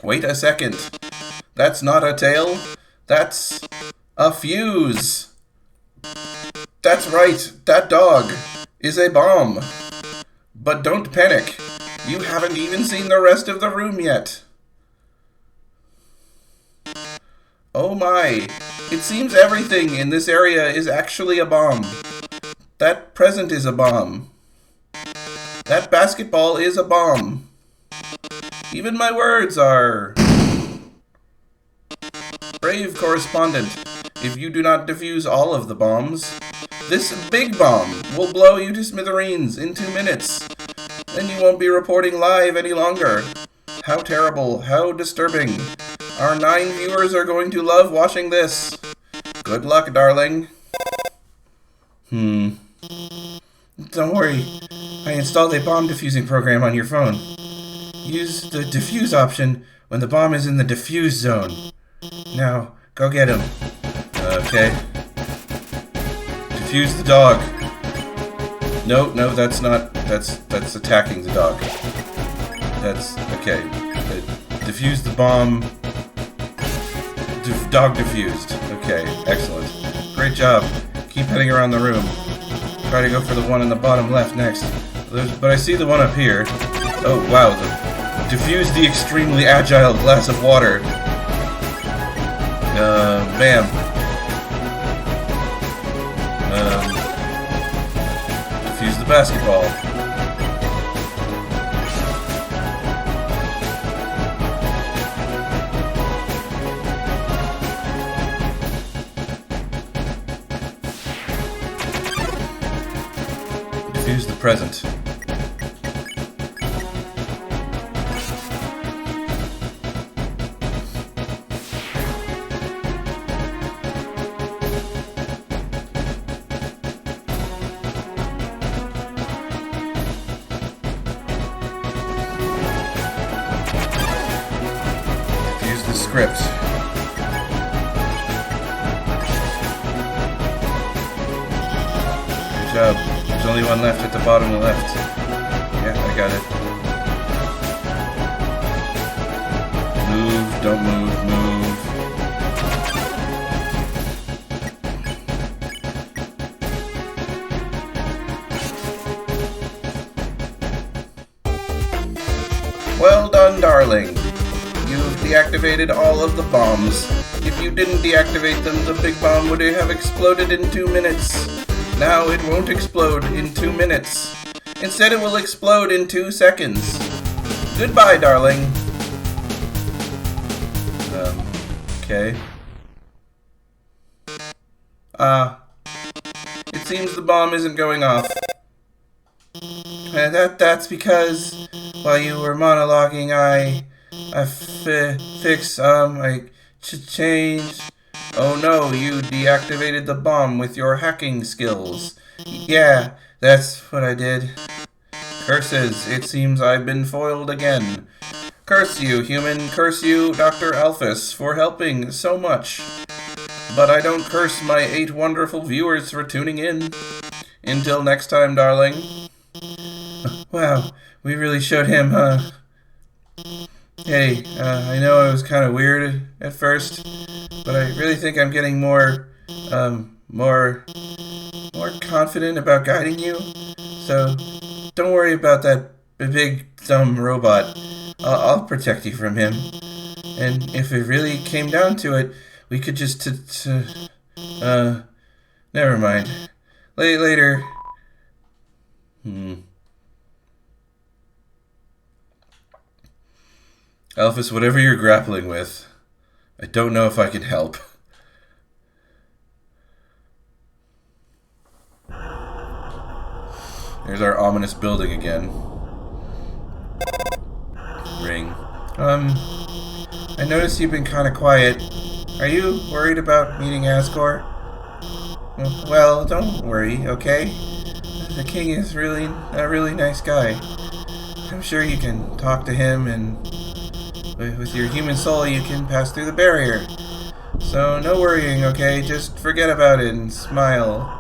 Wait a second. That's not a tail. That's a fuse. That's right. That dog is a bomb. But don't panic. You haven't even seen the rest of the room yet. Oh my. It seems everything in this area is actually a bomb. That present is a bomb. That basketball is a bomb. Even my words are... Brave correspondent, if you do not defuse all of the bombs, this big bomb will blow you to smithereens in 2 minutes. Then you won't be reporting live any longer. How terrible, how disturbing. Our 9 viewers are going to love watching this. Good luck, darling. Don't worry. I installed a bomb defusing program on your phone. Use the defuse option when the bomb is in the defuse zone. Now, go get him. Okay. Defuse the dog. No, that's not. That's attacking the dog. That's okay. Defuse the bomb. Dog defused. Okay, excellent. Great job. Keep heading around the room. Try to go for the one in the bottom left next. But I see the one up here. Oh wow! Defuse the extremely agile glass of water. Bam. Defuse the basketball. Defuse the present. Script. Good job. There's only one left at the bottom left. Yeah, I got it. Move, don't move, move. Well done, darling. You've deactivated all of the bombs. If you didn't deactivate them, the big bomb would have exploded in 2 minutes. Now it won't explode in 2 minutes. Instead, it will explode in 2 seconds. Goodbye, darling. Okay. It seems the bomb isn't going off. That's because while you were monologuing, I changed. Oh no, you deactivated the bomb with your hacking skills. Yeah, that's what I did. Curses, it seems I've been foiled again. Curse you, human, curse you, Dr. Alphys, for helping so much. But I don't curse my 8 wonderful viewers for tuning in. Until next time, darling. Wow, we really showed him, huh? Hey, I know I was kind of weird at first, but I really think I'm getting more confident about guiding you. So, don't worry about that big, dumb robot. I'll protect you from him. And if it really came down to it, we could just never mind. Later. Alphys, whatever you're grappling with, I don't know if I can help. There's our ominous building again. Ring. I noticed you've been kind of quiet. Are you worried about meeting Asgore? Well, don't worry, okay? The king is really a really nice guy. I'm sure you can talk to him, and with your human soul you can pass through the barrier. So no worrying, okay? Just forget about it and smile.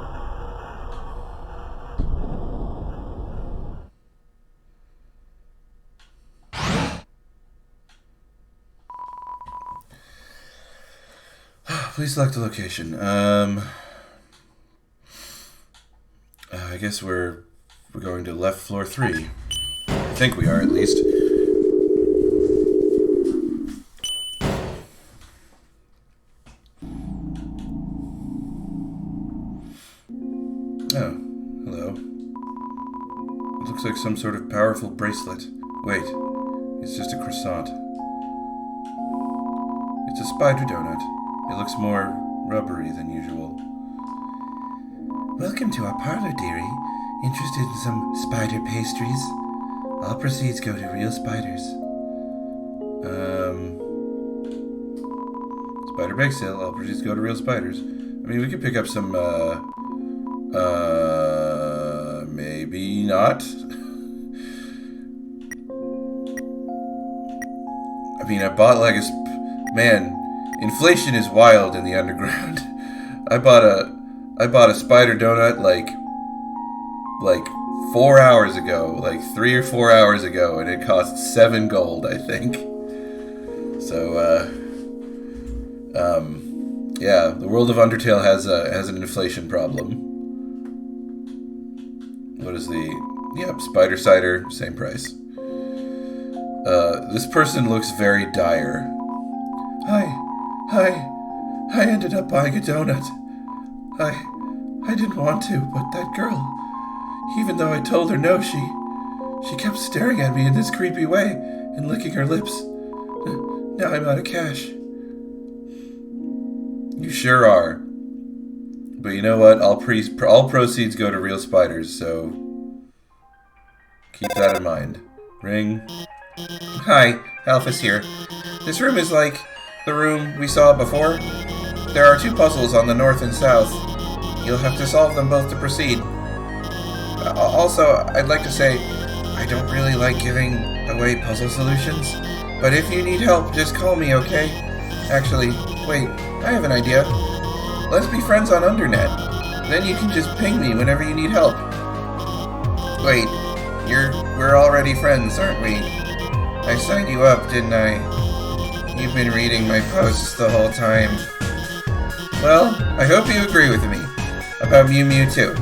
Please select a location. I guess we're going to left floor 3. I think we are, at least. Oh, hello. It looks like some sort of powerful bracelet. Wait, it's just a croissant. It's a spider donut. It looks more rubbery than usual. Welcome to our parlor, dearie. Interested in some spider pastries? All proceeds go to real spiders. Spider bake sale. All proceeds go to real spiders. I mean, we could pick up some, maybe not. I mean, I bought like a, man, inflation is wild in the underground. I bought a spider donut like 4 hours ago, like 3 or 4 hours ago, and it cost 7 gold, I think. So, yeah, the world of Undertale has an inflation problem. What is the... Yep, spider cider, same price. This person looks very dire. Hi, I ended up buying a donut. I didn't want to, but that girl, even though I told her no, she kept staring at me in this creepy way and licking her lips. Now I'm out of cash. You sure are. But you know what? All proceeds go to real spiders, so keep that in mind. Ring. Hi, Alphys here. This room is like the room we saw before. There are 2 puzzles on the north and south. You'll have to solve them both to proceed. Also, I'd like to say, I don't really like giving away puzzle solutions, but if you need help, just call me, okay? Actually, wait, I have an idea. Let's be friends on Undernet. Then you can just ping me whenever you need help. Wait, we're already friends, aren't we? I signed you up, didn't I? you've been reading my posts the whole time. Well, I hope you agree with me about Mew Mew too.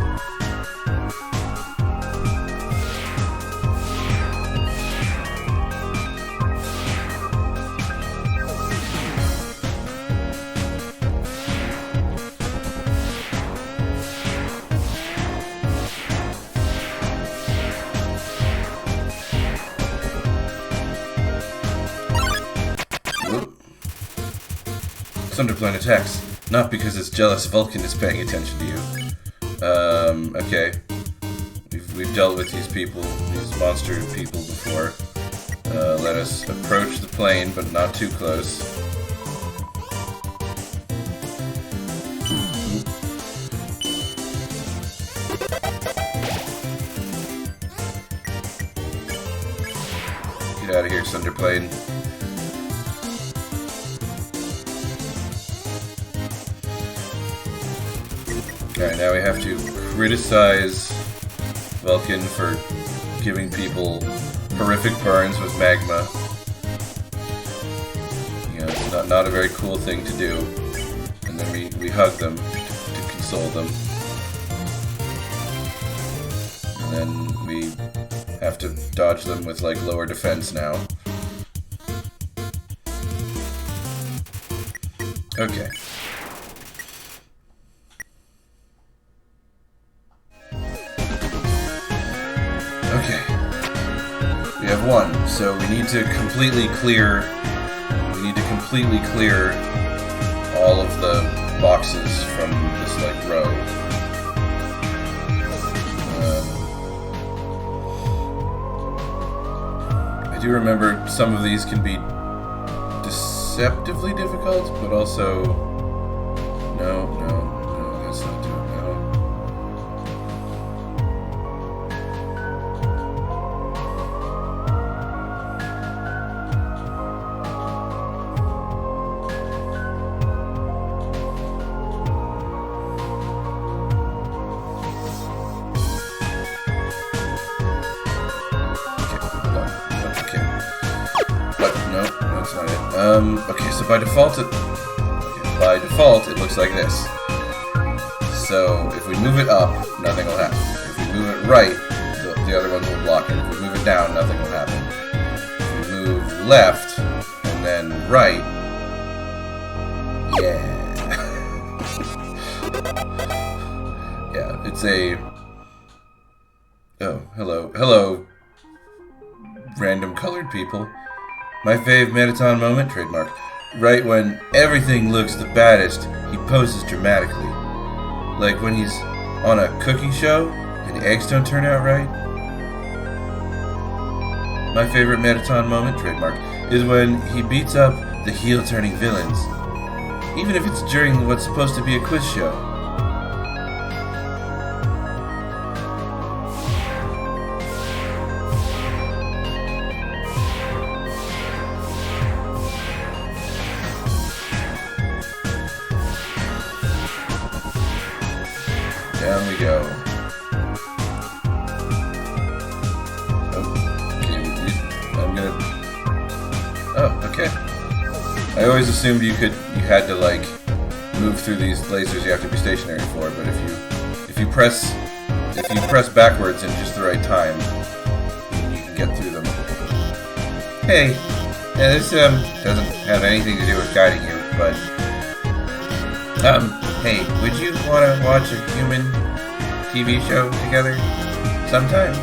Undertale attacks, not because its jealous Vulcan is paying attention to you. Okay. We've dealt with these people, these monster people before. Let us approach the plane, but not too close. Get out of here, Sunderplane. Alright, now we have to criticize Vulcan for giving people horrific burns with magma. You know, not a very cool thing to do. And then we hug them to console them. And then we have to dodge them with, like, lower defense now. Okay. Okay, we have one, so we need to completely clear all of the boxes from this, like, row. I do remember some of these can be deceptively difficult, but also... No, that's not doing it. Okay, so by default it looks like this. So if we move it up, nothing will happen. If we move it right, the other ones will block it. If we move it down, nothing will happen. If we move left and then right, yeah. Yeah, it's a... Oh, hello, random colored people. My fave Mettaton moment, trademark. Right when everything looks the baddest, he poses dramatically. Like when he's on a cooking show and the eggs don't turn out right. My favorite Mettaton moment, trademark, is when he beats up the heel-turning villains. Even if it's during what's supposed to be a quiz show. Down we go. Okay. I always assumed you had to, like, move through these lasers you have to be stationary for, but if you press backwards in just the right time, you can get through them. Hey, yeah, this doesn't have anything to do with guiding you, but hey, would you want to watch a human TV show together sometime?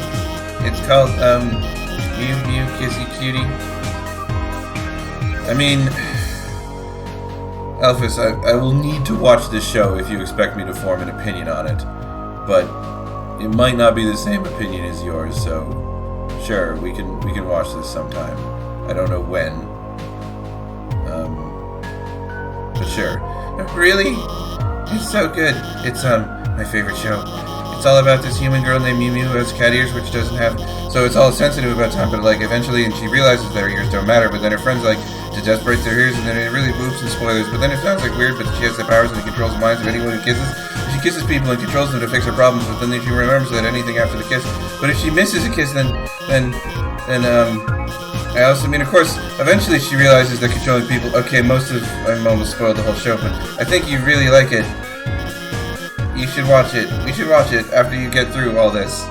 It's called, Mew Mew Kissy Cutie. I mean, Alphys, I will need to watch this show if you expect me to form an opinion on it, but it might not be the same opinion as yours, so sure, we can watch this sometime. I don't know when. But sure. Really? It's so good. It's, my favorite show. It's all about this human girl named Mew Mew who has cat ears, which doesn't have... So it's all sensitive about time, but, like, eventually, and she realizes that her ears don't matter, but then her friends, like, to desperate their ears, and then it really boops and spoilers, but then it sounds like weird, but she has the powers and controls the minds of anyone who kisses. She kisses people and controls them to fix her problems, but then she remembers that anything after the kiss. But if she misses a kiss, then I also mean, of course, eventually she realizes that controlling people... Okay, I'm almost spoiled the whole show, but I think you really like it. You should watch it. We should watch it after you get through all this.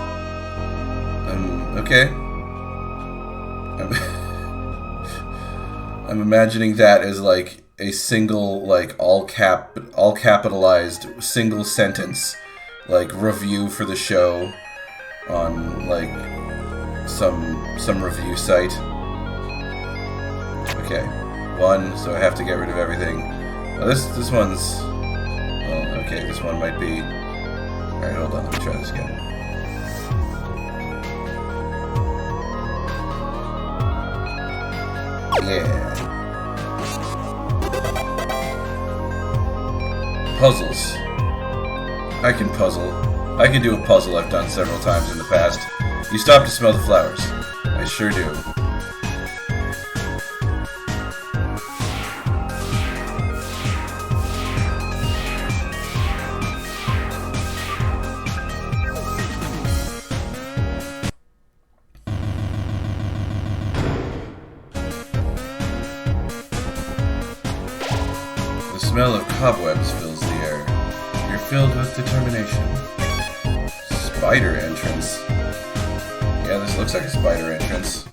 Okay. I'm imagining that as like a single, like all capitalized, single sentence, like review for the show on like some review site. Okay, 1, so I have to get rid of everything. Oh, this one's... Well, okay, this one might be... Alright, hold on, let me try this again. Yeah. Puzzles. I can puzzle. I can do a puzzle I've done several times in the past. You stop to smell the flowers. I sure do. The smell of cobwebs fills the air. You're filled with determination. Spider entrance. Yeah, this looks like a spider entrance.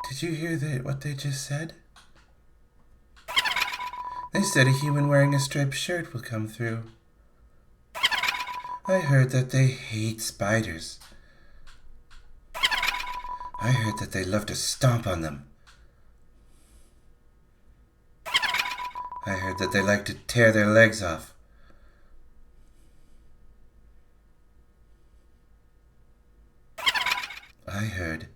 Did you hear what they just said? They said a human wearing a striped shirt will come through. I heard that they hate spiders. I heard that they love to stomp on them. I heard that they like to tear their legs off. I heard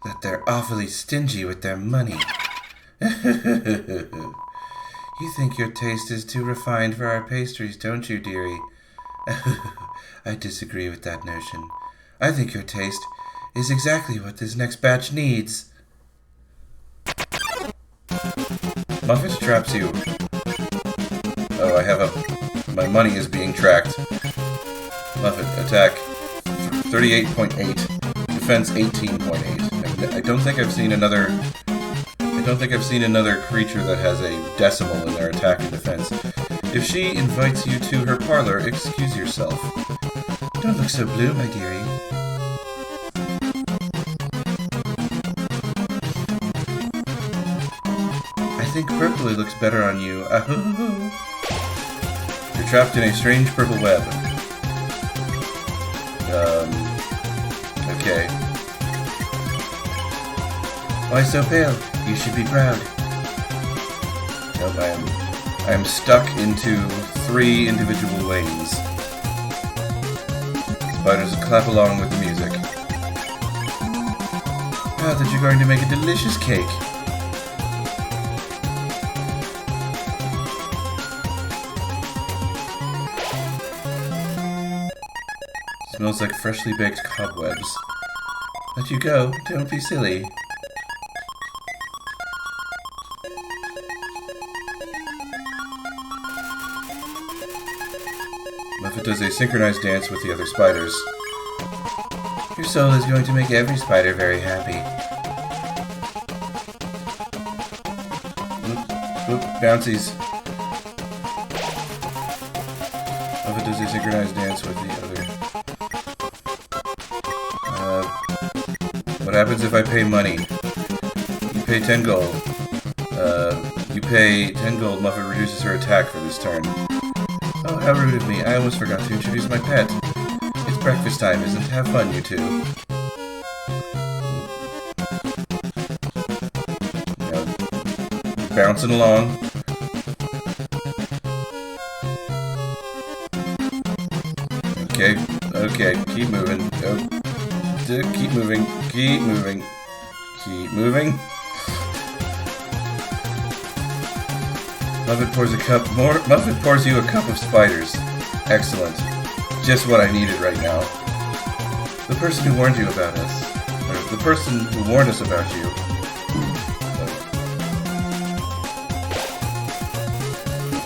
that they're awfully stingy with their money. You think your taste is too refined for our pastries, don't you, dearie? I disagree with that notion. I think your taste is exactly what this next batch needs. Muffet traps you. Oh, my money is being tracked. Muffet, attack 38.8, defense 18.8. I don't think I've seen another creature that has a decimal in their attack and defense. If she invites you to her parlor, excuse yourself. Don't look so blue, my dearie. I think purple looks better on you. You're trapped in a strange purple web. Okay. Why so pale? You should be proud. No, I am stuck into 3 individual lanes. Spiders will clap along with the music. I thought you're going to make a delicious cake. Smells like freshly baked cobwebs. Let you go. Don't be silly. Muffet does a synchronized dance with the other spiders. Your soul is going to make every spider very happy. Oop, bouncies. Muffet does a synchronized dance with the other. What happens if I pay money? You pay 10 gold. You pay 10 gold, Muffet reduces her attack for this turn. Oh, how rude of me. I almost forgot to introduce my pet. It's breakfast time, isn't it? Have fun, you two. Now, bouncing along. Okay, keep moving. Oh. Keep moving. Keep moving. Keep moving. Muffet pours Muffet pours you a cup of spiders. Excellent. Just what I needed right now. The person who warned you about us. Or the person who warned us about you.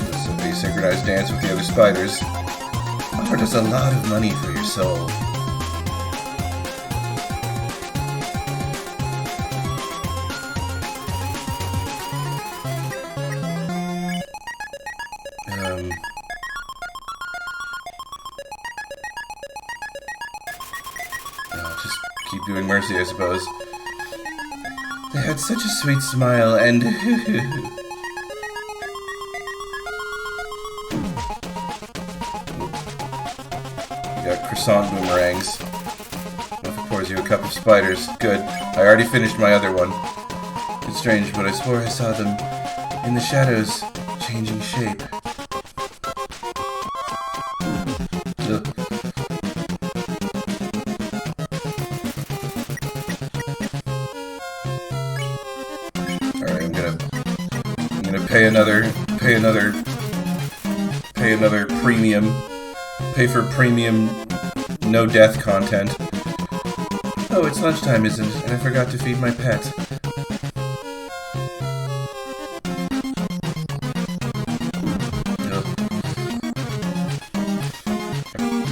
This will be a synchronized dance with the other spiders. just a lot of money for your soul. Just keep doing mercy, I suppose. They had such a sweet smile, and... You got croissant boomerangs. If it pours you a cup of spiders. Good. I already finished my other one. It's strange, but I swore I saw them in the shadows, changing shape. Ugh. Alright, I'm gonna pay another premium. Pay for premium no death content. Oh, it's lunchtime, isn't it? And I forgot to feed my pet. Ugh.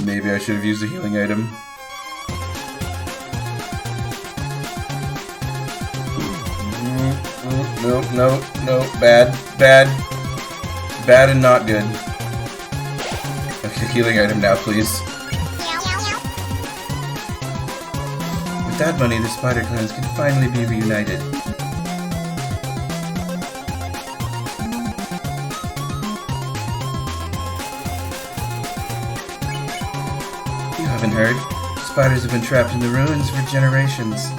Maybe I should have used a healing item. No, bad and not good. Okay, healing item now, please. With that money, the spider clans can finally be reunited. You haven't heard? Spiders have been trapped in the ruins for generations.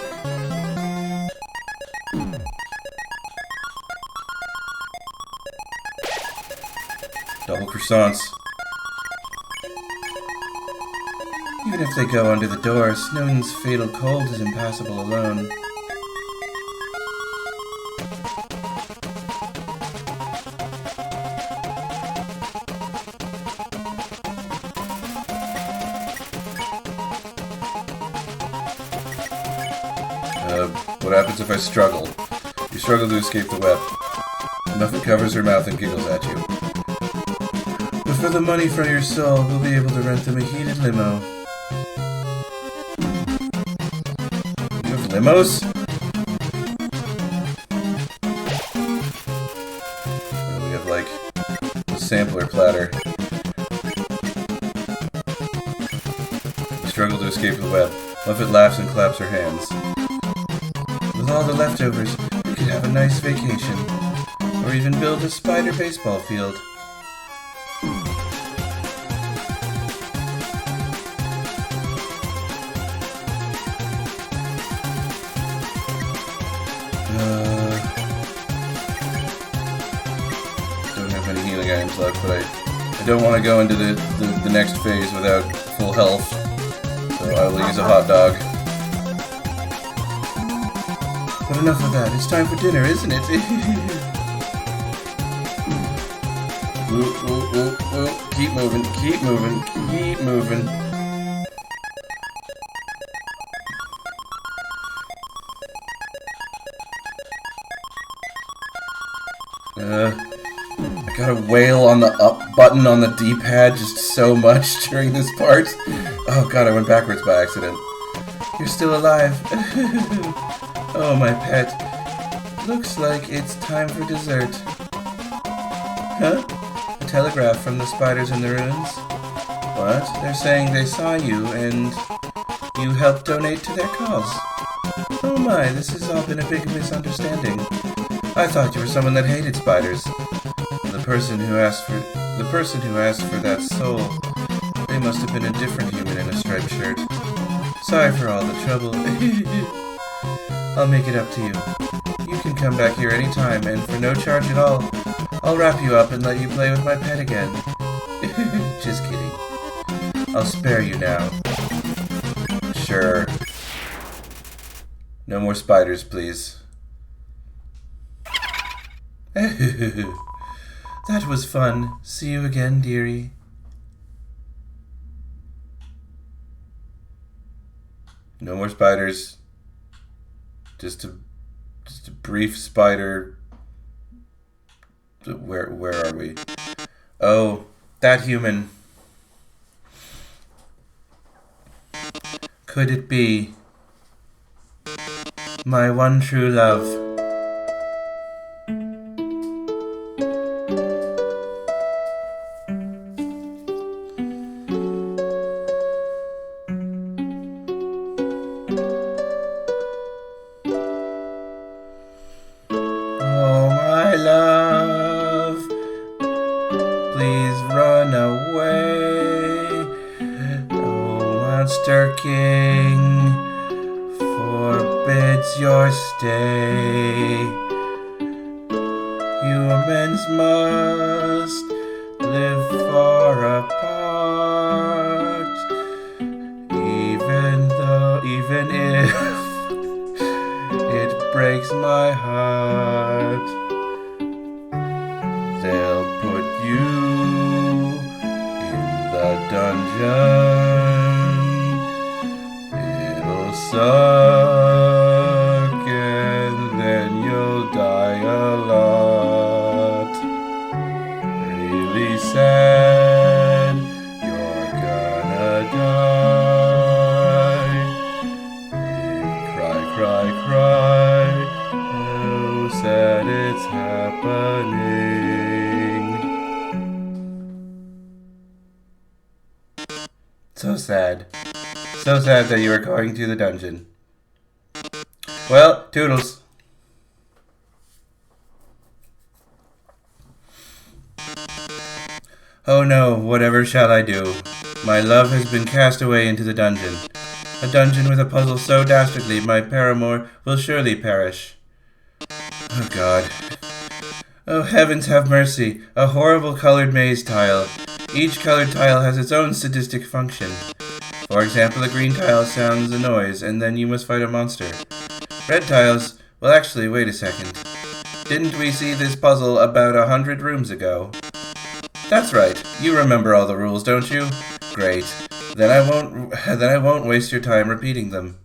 Double croissants. Even if they go under the door, Snowden's fatal cold is impassable alone. What happens if I struggle? You struggle to escape the web. Nothing covers her mouth and giggles at you. But for the money from your soul, we'll be able to rent them a heated limo. You have limos? Oh, we have, like, a sampler platter. You struggle to escape the web. Muffet laughs and claps her hands. With all the leftovers, we could have a nice vacation. Or even build a spider baseball field. Don't have any healing items left, but I don't want to go into the next phase without full health. So I will use a hot dog. But enough of that. It's time for dinner, isn't it? Ooh. Keep moving. I gotta wail on the up button on the D-pad just so much during this part. Oh god, I went backwards by accident. You're still alive. Oh, my pet. Looks like it's time for dessert. Huh? A telegraph from the spiders in the ruins? What? They're saying they saw you and you helped donate to their cause. Oh my, this has all been a big misunderstanding. I thought you were someone that hated spiders. The person who asked for that soul, they must have been a different human in a striped shirt. Sorry for all the trouble. I'll make it up to you. You can come back here anytime, and for no charge at all, I'll wrap you up and let you play with my pet again. Just kidding. I'll spare you now. Sure. No more spiders, please. That was fun. See you again, dearie. No more spiders. Just a brief spider. Where are we? Oh, that human. Could it be my one true love? Oh, my love, please run away. Oh, Monster King forbids your stay. Humans must live far apart, even if it breaks my heart. They'll put you in the dungeon. It'll suck and then you'll die a lot. Really sad, you're gonna die. Cry, cry, cry, oh sad it's happening. So sad. So sad that you are going to the dungeon. Well, toodles. Oh no, whatever shall I do? My love has been cast away into the dungeon. A dungeon with a puzzle so dastardly my paramour will surely perish. Oh God. Oh heavens have mercy, a horrible colored maze tile. Each colored tile has its own sadistic function. For example, a green tile sounds a noise, and then you must fight a monster. Red tiles... Well, actually, wait a second. Didn't we see this puzzle about 100 rooms ago? That's right. You remember all the rules, don't you? Great. Then I won't waste your time repeating them.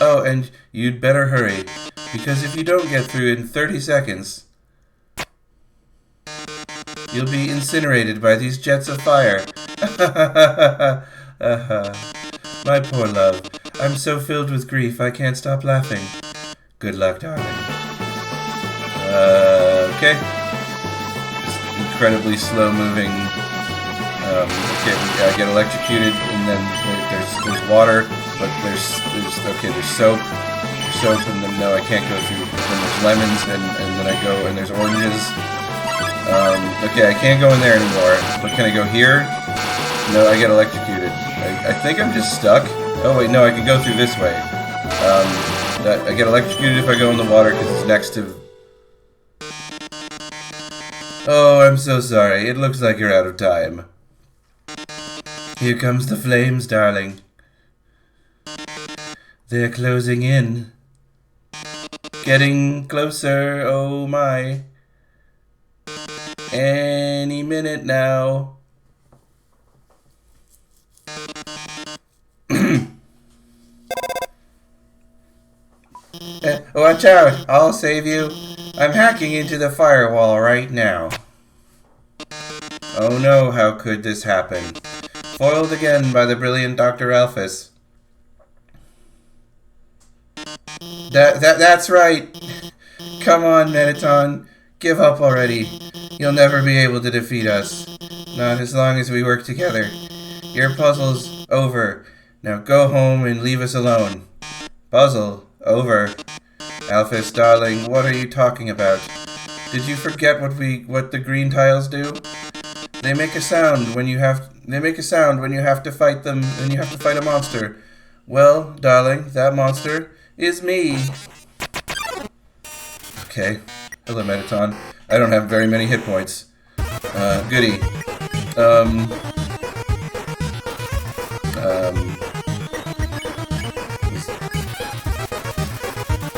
Oh, and you'd better hurry, because if you don't get through in 30 seconds, you'll be incinerated by these jets of fire. My poor love. I'm so filled with grief I can't stop laughing. Good luck, darling. Okay. Just incredibly slow moving. Okay, I get electrocuted, and then there's water, but there's soap. There's soap, and then no, I can't go through. Then there's lemons, and then I go, and there's oranges. Okay, I can't go in there anymore. But can I go here? No, I get electrocuted. I think I'm just stuck. Oh wait, no, I can go through this way. I get electrocuted if I go in the water because it's next to... Oh, I'm so sorry. It looks like you're out of time. Here comes the flames, darling. They're closing in. Getting closer, oh my. Any minute now. Watch out, I'll save you. I'm hacking into the firewall right now. Oh no, how could this happen? Foiled again by the brilliant Dr. Alphys. That's right. Come on, Mettaton. Give up already. You'll never be able to defeat us. Not as long as we work together. Your puzzle's over. Now go home and leave us alone. Puzzle? Over. Alphys, darling, what are you talking about? Did you forget what the green tiles do? They make a sound when you have to fight them, when you have to fight a monster. Well, darling, that monster is me. Okay. Hello, Mettaton. I don't have very many hit points. Goody.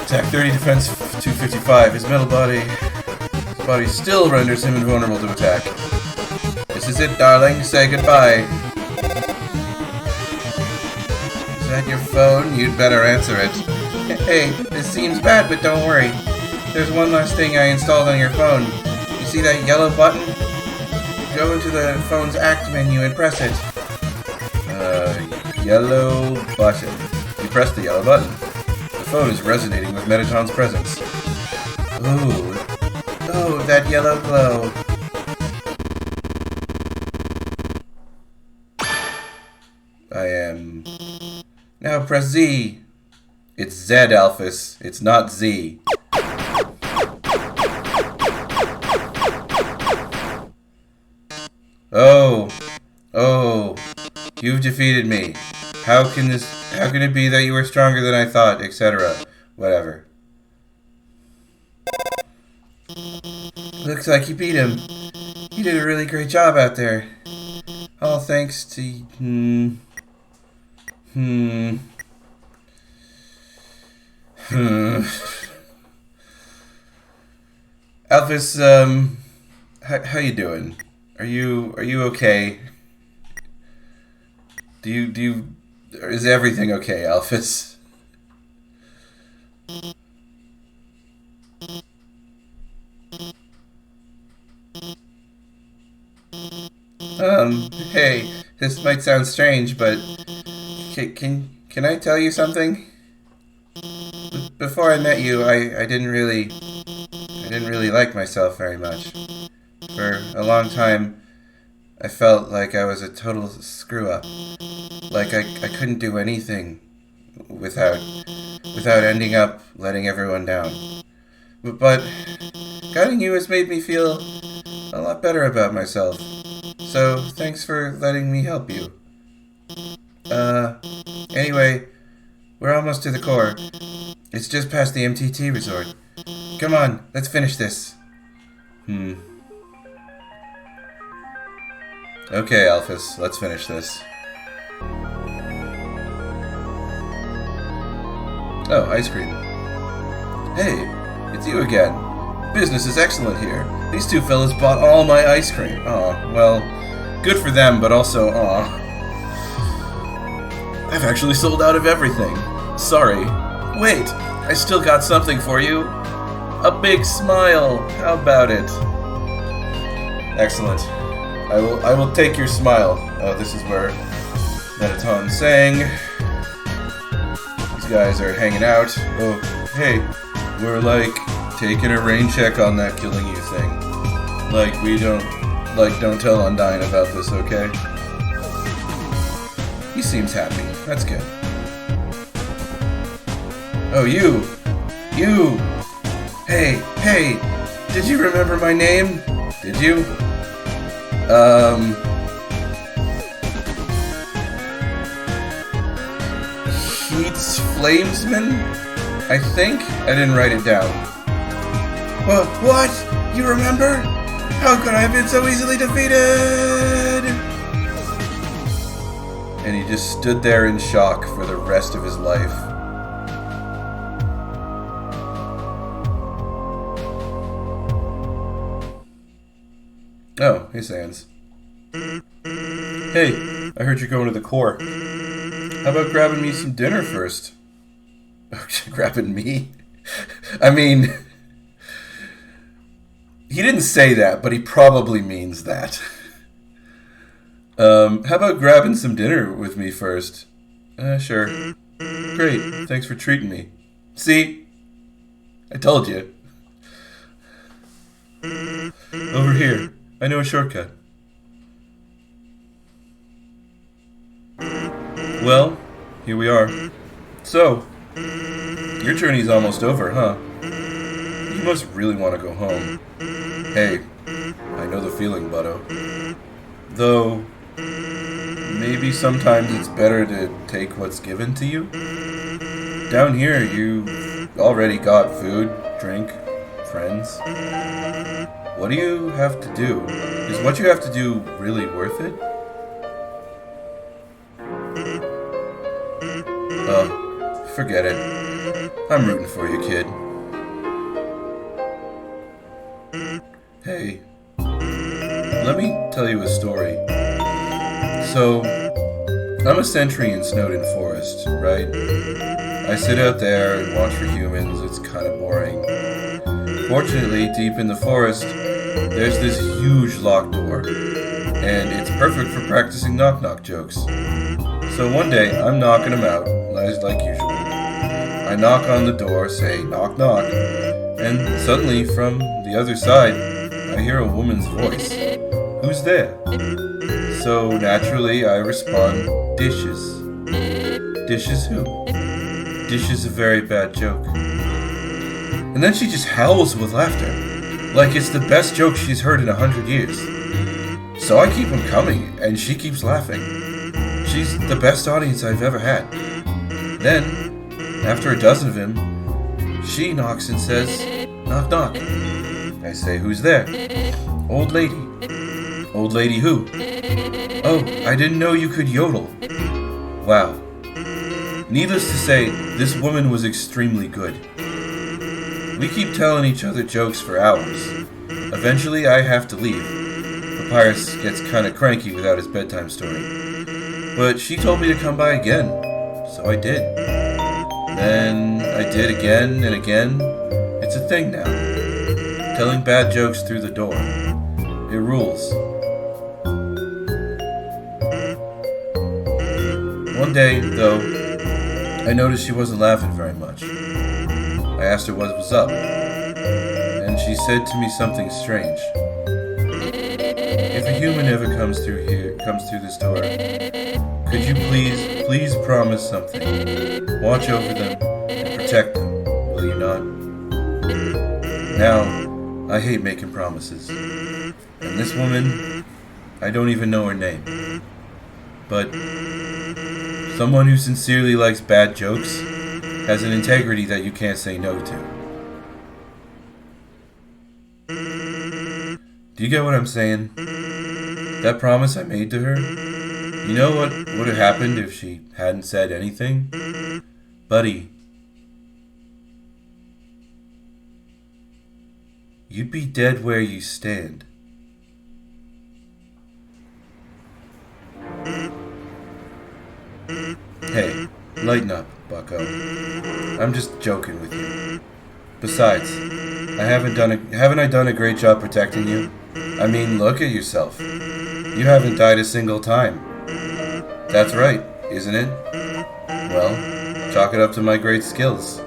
Attack 30, defense 255. His body still renders him invulnerable to attack. This is it, darling. Say goodbye. Is that your phone? You'd better answer it. Hey, this seems bad, but don't worry. There's one last thing I installed on your phone. You see that yellow button? Go into the phone's Act menu and press it. yellow button. You press the yellow button. The phone is resonating with Mettaton's presence. Ooh. Oh, that yellow glow. I am... Now press Z. It's Z, Alphys. It's not Z. Oh. Oh. You've defeated me. How can it be that you were stronger than I thought, etc. Whatever. Looks like you beat him. You did a really great job out there. All thanks to... Alphys, how you doing? Are you okay? Is everything okay, Alphys? Hey, this might sound strange, but can I tell you something? Before I met you, I didn't really like myself very much. For a long time, I felt like I was a total screw-up. Like I couldn't do anything without ending up letting everyone down. But guiding you has made me feel a lot better about myself. So thanks for letting me help you. Anyway, we're almost to the core. It's just past the MTT resort. Come on, let's finish this. Okay, Alphys, let's finish this. Oh, ice cream. Hey, it's you again. Business is excellent here. These two fellas bought all my ice cream. Aw, well, good for them, but also, aw. I've actually sold out of everything. Sorry. Wait, I still got something for you. A big smile. How about it? Excellent. I will take your smile. Oh, this is where Mettaton sang. These guys are hanging out. Oh, hey, we're like taking a rain check on that killing you thing. Like we don't tell Undyne about this, okay? He seems happy. That's good. Oh, you! Hey, did you remember my name? Did you? Heat's Flamesman? I think? I didn't write it down. What? You remember? How could I have been so easily defeated? And he just stood there in shock for the rest of his life. Oh, hey Sans. Hey, I heard you're going to the core. How about grabbing me some dinner first? Grabbing me? I mean, he didn't say that, but he probably means that. How about grabbing some dinner with me first? Sure. Great, thanks for treating me. See? I told you. Over here. I know a shortcut. Well, here we are. So, your journey's almost over, huh? You must really want to go home. Hey, I know the feeling, buddo. Though, maybe sometimes it's better to take what's given to you. Down here, you already got food, drink, friends. What do you have to do? Is what you have to do really worth it? Forget it. I'm rooting for you, kid. Hey, let me tell you a story. So, I'm a sentry in Snowden Forest, right? I sit out there and watch for humans. It's kind of boring. Fortunately, deep in the forest, there's this huge locked door, and it's perfect for practicing knock-knock jokes. So one day, I'm knocking him out, like usual. I knock on the door, say, knock, knock, and suddenly from the other side, I hear a woman's voice. Who's there? So naturally, I respond, dishes. Dishes who? Dishes a very bad joke. And then she just howls with laughter, like it's the best joke she's heard in 100 years. So I keep them coming, and she keeps laughing. She's the best audience I've ever had. Then, after a dozen of them, she knocks and says, knock, knock. I say, who's there? Old lady. Old lady who? Oh, I didn't know you could yodel. Wow. Needless to say, this woman was extremely good. We keep telling each other jokes for hours. Eventually, I have to leave. Papyrus gets kinda cranky without his bedtime story. But she told me to come by again, so I did. Then I did again and again. It's a thing now. Telling bad jokes through the door. It rules. One day, though, I noticed she wasn't laughing very much. I asked her what was up, and she said to me something strange. If a human ever comes through this door, could you please promise something? Watch over them and protect them, will you not? Now, I hate making promises. And this woman, I don't even know her name. But someone who sincerely likes bad jokes has an integrity that you can't say no to. Do you get what I'm saying? That promise I made to her, you know what would have happened if she hadn't said anything? Buddy, you'd be dead where you stand. Hey, lighten up, bucko. I'm just joking with you. Besides, haven't I done a great job protecting you? I mean, look at yourself. You haven't died a single time. That's right, isn't it? Well, chalk it up to my great skills.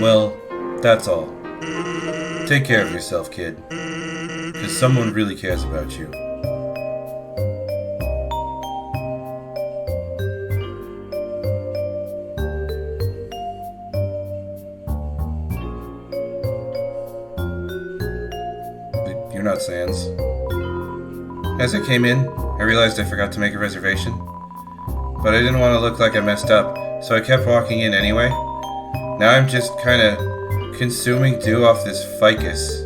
Well, that's all. Take care of yourself, kid. Because someone really cares about you. You're not Sans. As I came in, I realized I forgot to make a reservation. But I didn't want to look like I messed up, so I kept walking in anyway. Now I'm just kinda consuming dew off this ficus.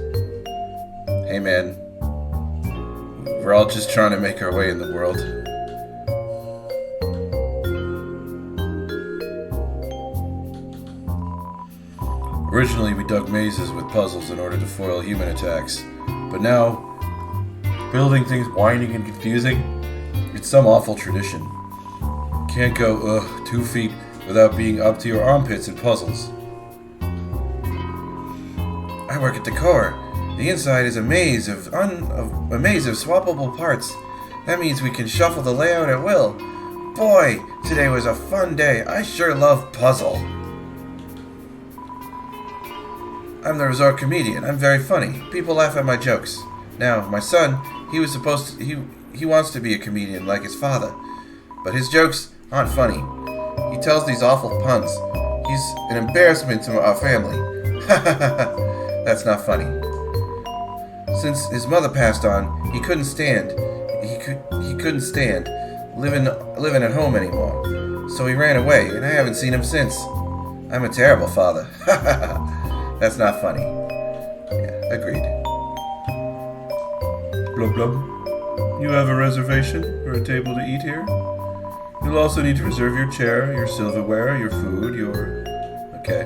Hey man, we're all just trying to make our way in the world. Originally we dug mazes with puzzles in order to foil human attacks, but now, building things winding and confusing, it's some awful tradition. Can't go, 2 feet without being up to your armpits in puzzles. I work at the core. The inside is a maze of swappable parts. That means we can shuffle the layout at will. Boy, today was a fun day. I sure love puzzle. I'm the resort comedian. I'm very funny. People laugh at my jokes. Now, my son, he wants to be a comedian like his father. But his jokes aren't funny. He tells these awful puns. He's an embarrassment to our family. That's not funny. Since his mother passed on, he couldn't stand. He couldn't stand living at home anymore. So he ran away, and I haven't seen him since. I'm a terrible father. That's not funny. Yeah, agreed. Blub blub. You have a reservation for a table to eat here? You'll also need to reserve your chair, your silverware, your food, your... Okay.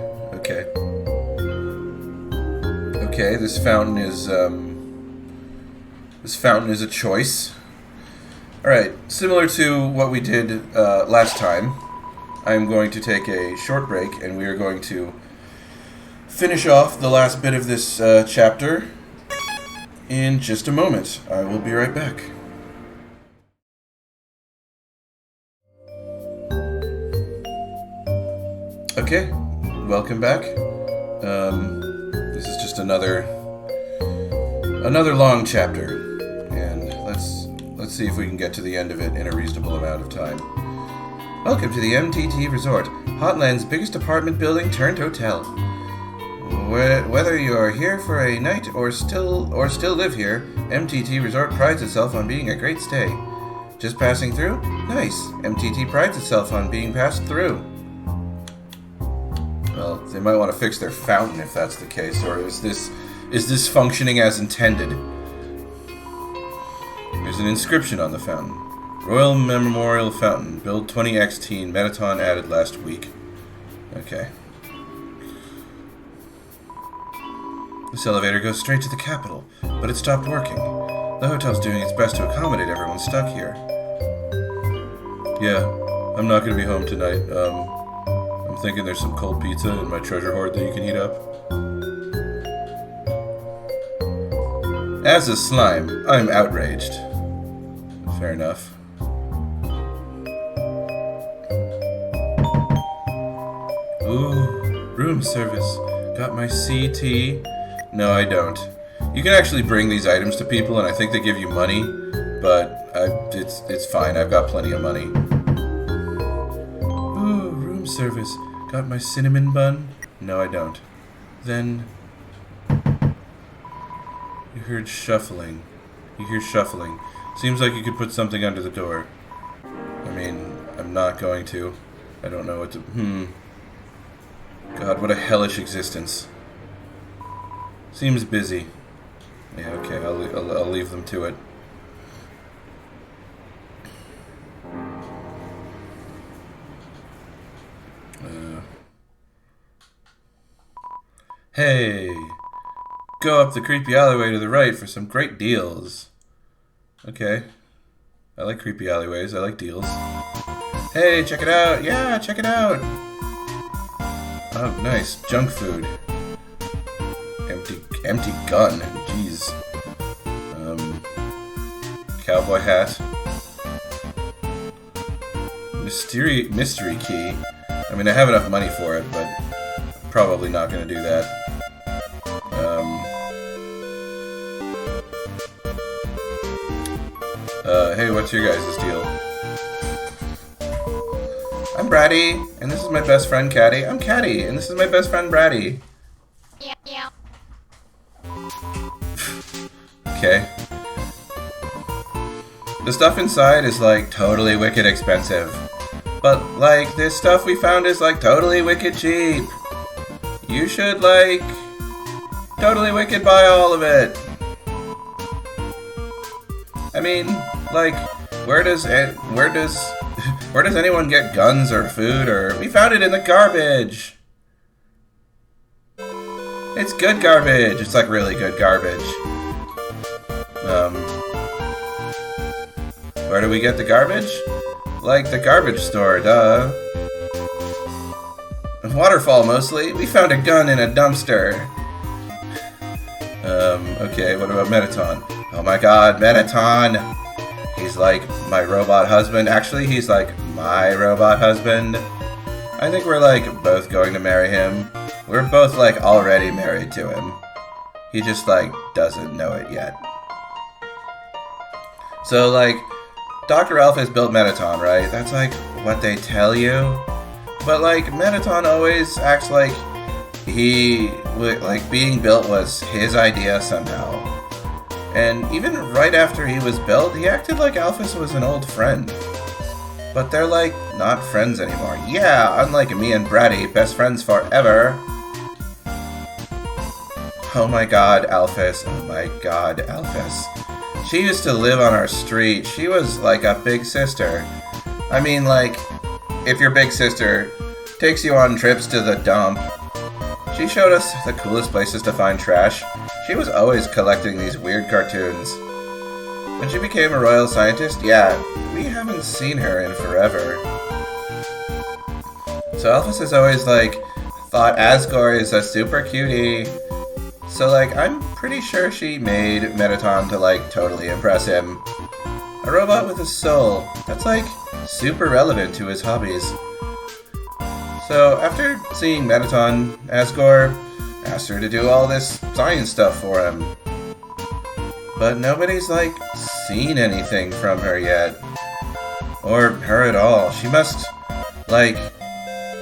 Okay, this fountain is a choice. Alright, similar to what we did last time, I'm going to take a short break, and we are going to finish off the last bit of this chapter in just a moment. I will be right back. Okay, welcome back. This is just another long chapter, and let's see if we can get to the end of it in a reasonable amount of time. Welcome to the MTT Resort, Hotland's biggest apartment building turned hotel. Whether you are here for a night or still live here, MTT Resort prides itself on being a great stay. Just passing through? Nice. MTT prides itself on being passed through. Well, they might want to fix their fountain if that's the case, or is this functioning as intended? There's an inscription on the fountain. Royal Memorial Fountain, build 20X Mettaton added last week. Okay. This elevator goes straight to the capital, but it stopped working. The hotel's doing its best to accommodate everyone stuck here. Yeah, I'm not gonna be home tonight. I'm thinking there's some cold pizza in my treasure hoard that you can heat up. As a slime, I'm outraged. Fair enough. Ooh, room service. Got my CT. No, I don't. You can actually bring these items to people, and I think they give you money, but it's fine. I've got plenty of money. Ooh, room service. Got my cinnamon bun? No, I don't. Then... You heard shuffling. You hear shuffling. Seems like you could put something under the door. I mean, I'm not going to. I don't know what to... God, what a hellish existence. Seems busy. Yeah, okay, I'll leave them to it. Hey! Go up the creepy alleyway to the right for some great deals. Okay. I like creepy alleyways. I like deals. Hey, check it out! Yeah, check it out! Oh, nice. Junk food. Empty gun. Jeez. Cowboy hat. Mystery key. I mean, I have enough money for it, but probably not going to do that. Hey, what's your guys' deal? I'm Bratty, and this is my best friend, Caddy. I'm Caddy, and this is my best friend, Bratty. Yeah. Okay. The stuff inside is, like, totally wicked expensive. But, like, this stuff we found is, like, totally wicked cheap. You should, like, totally wicked buy all of it. I mean, like, where does anyone get guns or food or... We found it in the garbage! It's good garbage. It's like really good garbage. Where do we get the garbage? Like the garbage store, duh. Waterfall mostly. We found a gun in a dumpster. Okay, what about Mettaton? Oh my god, Mettaton! He's like my robot husband. Actually, he's like my robot husband. I think we're like both going to marry him. We're both like already married to him. He just like doesn't know it yet. So like, Dr. Alphys built Mettaton, right? That's like what they tell you. But like, Mettaton always acts like being built was his idea somehow. And even right after he was built, he acted like Alphys was an old friend. But they're like, not friends anymore. Yeah, unlike me and Bratty, best friends forever. Oh my god, Alphys. Oh my god, Alphys. She used to live on our street. She was like a big sister. I mean, like, if your big sister takes you on trips to the dump, she showed us the coolest places to find trash. She was always collecting these weird cartoons. When she became a royal scientist, yeah, we haven't seen her in forever. So Alphys is always like, thought Asgore is a super cutie. So, like, I'm pretty sure she made Mettaton to, like, totally impress him. A robot with a soul. That's, like, super relevant to his hobbies. So, after seeing Mettaton, Asgore asked her to do all this science stuff for him. But nobody's, like, seen anything from her yet. Or her at all. She must, like,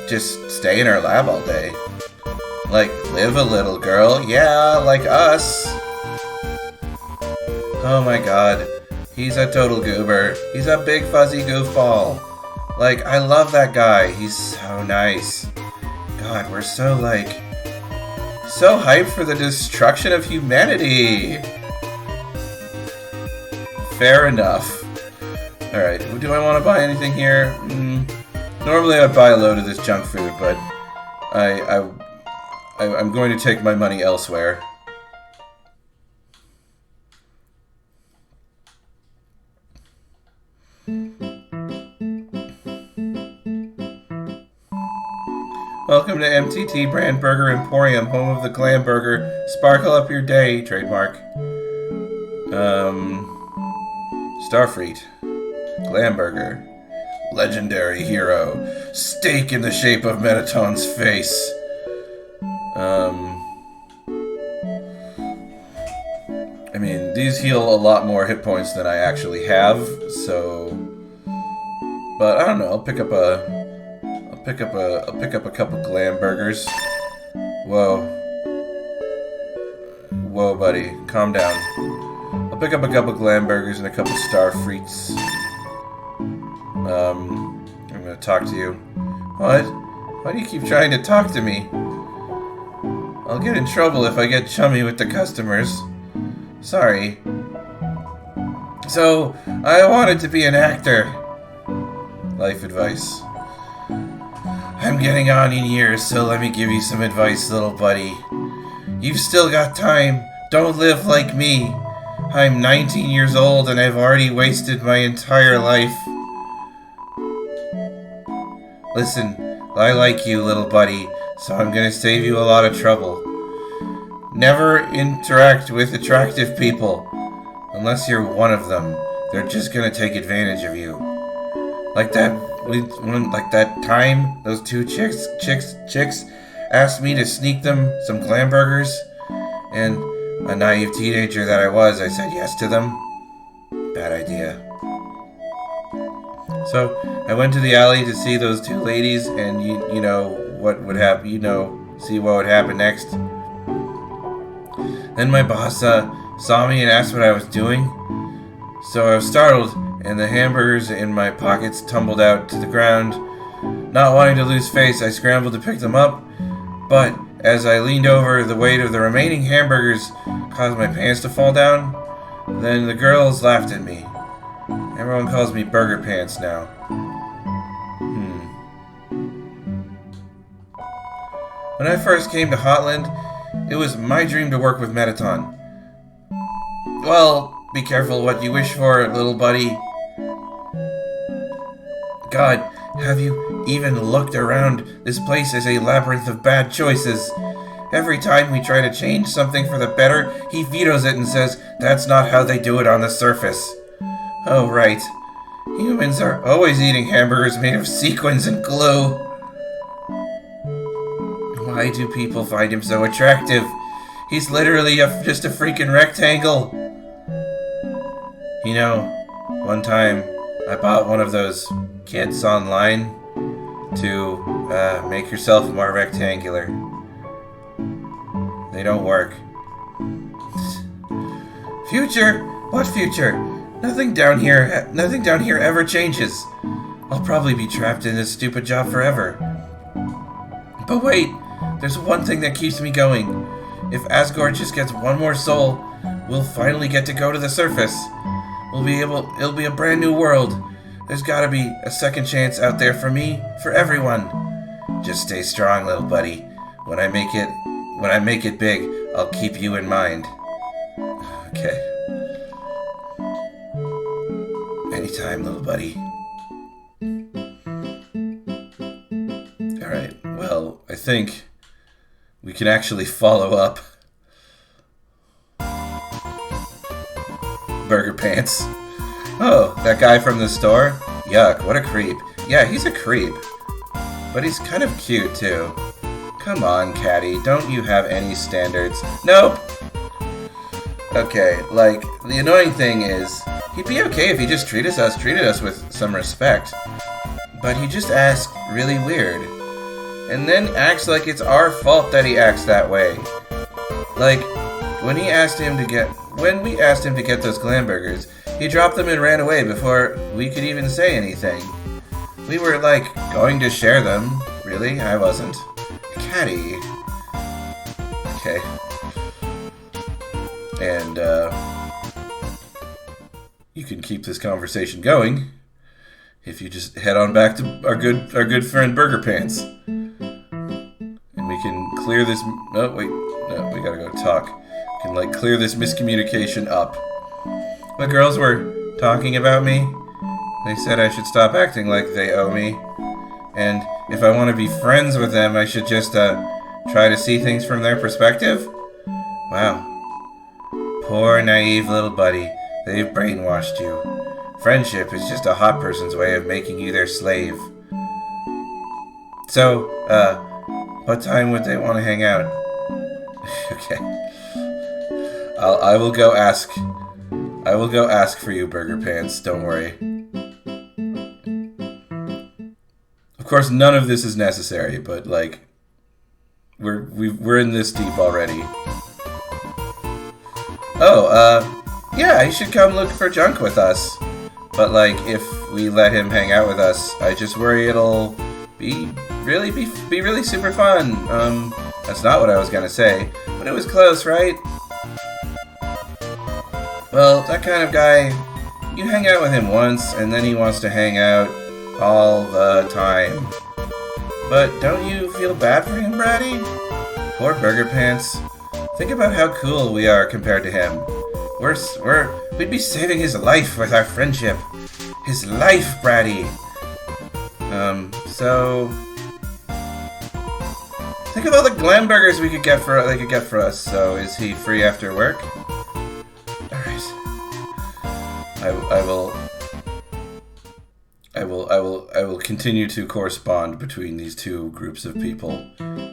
just stay in her lab all day. Like, live a little, girl. Yeah, like us. Oh my god. He's a total goober. He's a big fuzzy goofball. Like, I love that guy. He's so nice. God, we're so, like, so hyped for the destruction of humanity. Fair enough. Alright, do I want to buy anything here? Normally I'd buy a load of this junk food, but I'm going to take my money elsewhere. Welcome to MTT Brand Burger Emporium, home of the Glam Burger. Sparkle up your day, trademark. Starfleet. Glam Burger. Legendary hero. Steak in the shape of Mettaton's face. I mean, these heal a lot more hit points than I actually have, so... But I don't know, I'll pick up a couple Glam Burgers. Whoa. Whoa, buddy. Calm down. I'll pick up a couple Glam Burgers and a couple Starfleets. I'm gonna talk to you. What? Why do you keep trying to talk to me? I'll get in trouble if I get chummy with the customers. Sorry. So, I wanted to be an actor. Life advice. I'm getting on in years, so let me give you some advice, little buddy. You've still got time. Don't live like me. I'm 19 years old and I've already wasted my entire life. Listen, I like you, little buddy, so I'm gonna save you a lot of trouble. Never interact with attractive people. Unless you're one of them. They're just gonna take advantage of you. Like that time those two chicks asked me to sneak them some Glam Burgers, and a naive teenager that I was, I said yes to them. Bad idea. So I went to the alley to see those two ladies, and you know what would happen. See what would happen next. Then my boss saw me and asked what I was doing. So I was startled, and the hamburgers in my pockets tumbled out to the ground. Not wanting to lose face, I scrambled to pick them up, but as I leaned over, the weight of the remaining hamburgers caused my pants to fall down. Then the girls laughed at me. Everyone calls me Burger Pants now. When I first came to Hotland, it was my dream to work with Mettaton. Well, be careful what you wish for, little buddy. God, have you even looked around? This place is a labyrinth of bad choices. Every time we try to change something for the better, he vetoes it and says that's not how they do it on the surface. Oh, right. Humans are always eating hamburgers made of sequins and glue. Why do people find him so attractive? He's literally just a freaking rectangle. You know, one time I bought one of those kits online to make yourself more rectangular. They don't work. Future? What future? Nothing down here ever changes. I'll probably be trapped in this stupid job forever. But wait, there's one thing that keeps me going. If Asgore just gets one more soul, we'll finally get to go to the surface. It'll be a brand new world. There's gotta be a second chance out there for me, for everyone. Just stay strong, little buddy. When I make it big, I'll keep you in mind. Okay. Anytime, little buddy. Alright, well, I think we can actually follow up. Burger Pants. Oh, that guy from the store? Yuck, what a creep. Yeah, he's a creep. But he's kind of cute, too. Come on, Catty, don't you have any standards? Nope! Okay, like, the annoying thing is, he'd be okay if he just treated us with some respect. But he just acts really weird. And then acts like it's our fault that he acts that way. Like, when we asked him to get those clam burgers, he dropped them and ran away before we could even say anything. We were, like, going to share them. Really? I wasn't. Catty. Okay. And, you can keep this conversation going if you just head on back to our good friend Burger Pants. And we can clear this... Oh, wait. No, we gotta go talk. We can, like, clear this miscommunication up. The girls were talking about me. They said I should stop acting like they owe me. And if I want to be friends with them, I should just, try to see things from their perspective? Wow. Poor, naive little buddy. They've brainwashed you. Friendship is just a hot person's way of making you their slave. So, what time would they want to hang out? Okay. I will go ask for you, Burger Pants. Don't worry. Of course, none of this is necessary, but like, we're in this deep already. Oh, yeah, he should come look for junk with us. But like, if we let him hang out with us, I just worry it'll be really super fun. That's not what I was gonna say, but it was close, right? Well, that kind of guy, you hang out with him once, and then he wants to hang out all the time. But don't you feel bad for him, Bratty? Poor Burger Pants. Think about how cool we are compared to him. We'd be saving his life with our friendship. His life, Bratty. So think of all the glam burgers they could get for us. So is he free after work? Alright. I will continue to correspond between these two groups of people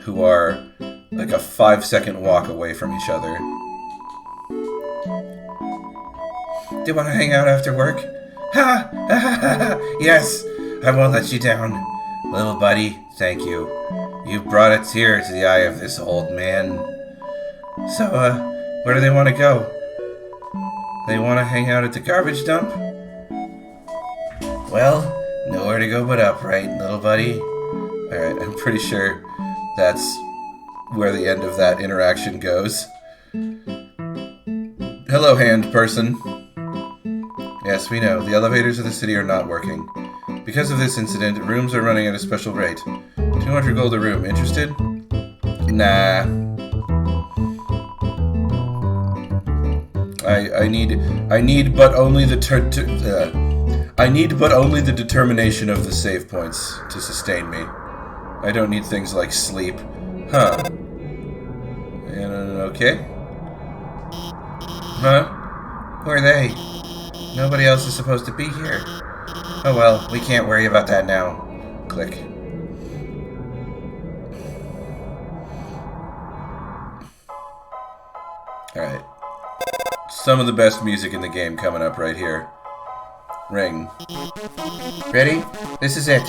who are like a 5-second walk away from each other. Do you want to hang out after work? Ha! Yes! I won't let you down. Little buddy, thank you. You've brought a tear to the eye of this old man. So, where do they want to go? They want to hang out at the garbage dump? Well, nowhere to go but up, right, little buddy? Alright, I'm pretty sure that's where the end of that interaction goes. Hello, hand person. Yes, we know. The elevators of the city are not working. Because of this incident, rooms are running at a special rate. 200 gold a room. Interested? Nah. I need but only the determination of the save points to sustain me. I don't need things like sleep. Huh. Okay. Huh? Who are they? Nobody else is supposed to be here. Oh well, we can't worry about that now. Click. Alright. Some of the best music in the game coming up right here. Ring. Ready? This is it.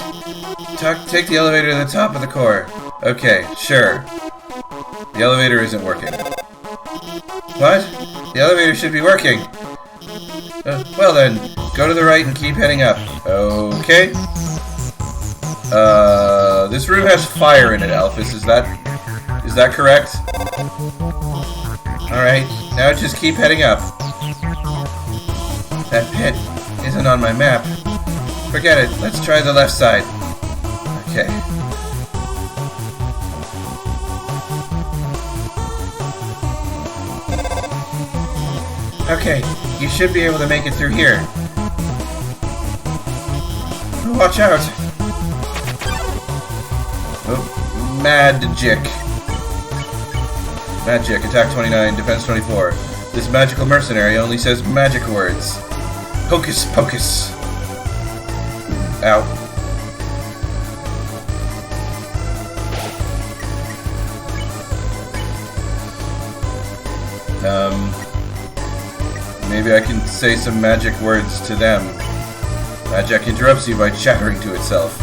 Take the elevator to the top of the core. Okay, sure. The elevator isn't working. What? The elevator should be working. Well then, go to the right and keep heading up. Okay. This room has fire in it, Alphys. Is that correct? Alright, now just keep heading up. That pit isn't on my map. Forget it, let's try the left side. Okay. Okay, you should be able to make it through here. Watch out! Oh, magic. Magic, attack 29, defense 24. This magical mercenary only says magic words. Hocus pocus. Ow. Maybe I can say some magic words to them. Magic interrupts you by chattering to itself.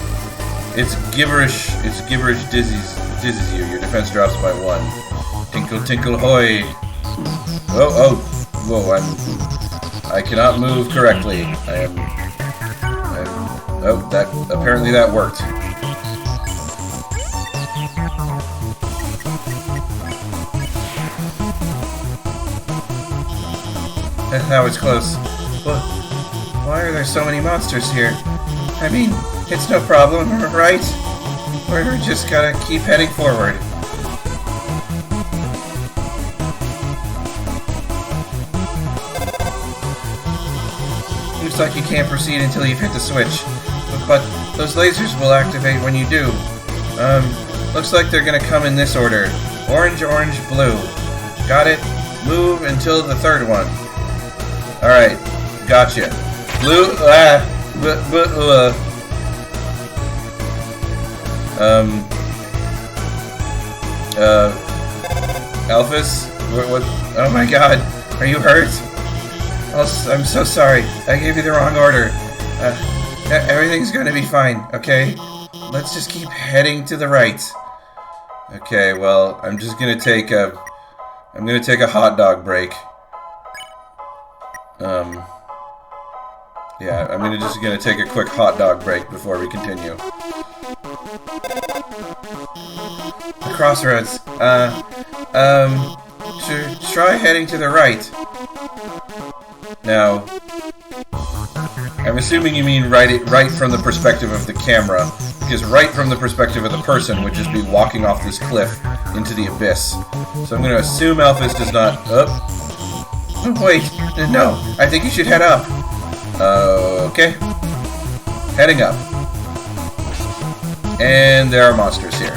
It's gibberish dizzies you. Your defense drops by 1. Tinkle tinkle hoy. Whoa, I cannot move correctly. Apparently that worked. That was close. Why are there so many monsters here? I mean, it's no problem, right? We're just gotta keep heading forward. Looks like you can't proceed until you've hit the switch. But those lasers will activate when you do. Looks like they're gonna come in this order. Orange, orange, blue. Got it? Move until the third one. Alright, gotcha. Blue, Alphys? What? Oh my god, are you hurt? I'm so sorry, I gave you the wrong order. Everything's gonna be fine, okay? Let's just keep heading to the right. Okay, well, I'm just gonna take a hot dog break. Yeah, I'm just gonna take a quick hot dog break before we continue. The crossroads. Try heading to the right. Now, I'm assuming you mean right from the perspective of the camera, because right from the perspective of the person would just be walking off this cliff into the abyss. So I'm gonna assume Alphys does not. Oh, wait, no, I think you should head up. Okay. Heading up. And there are monsters here.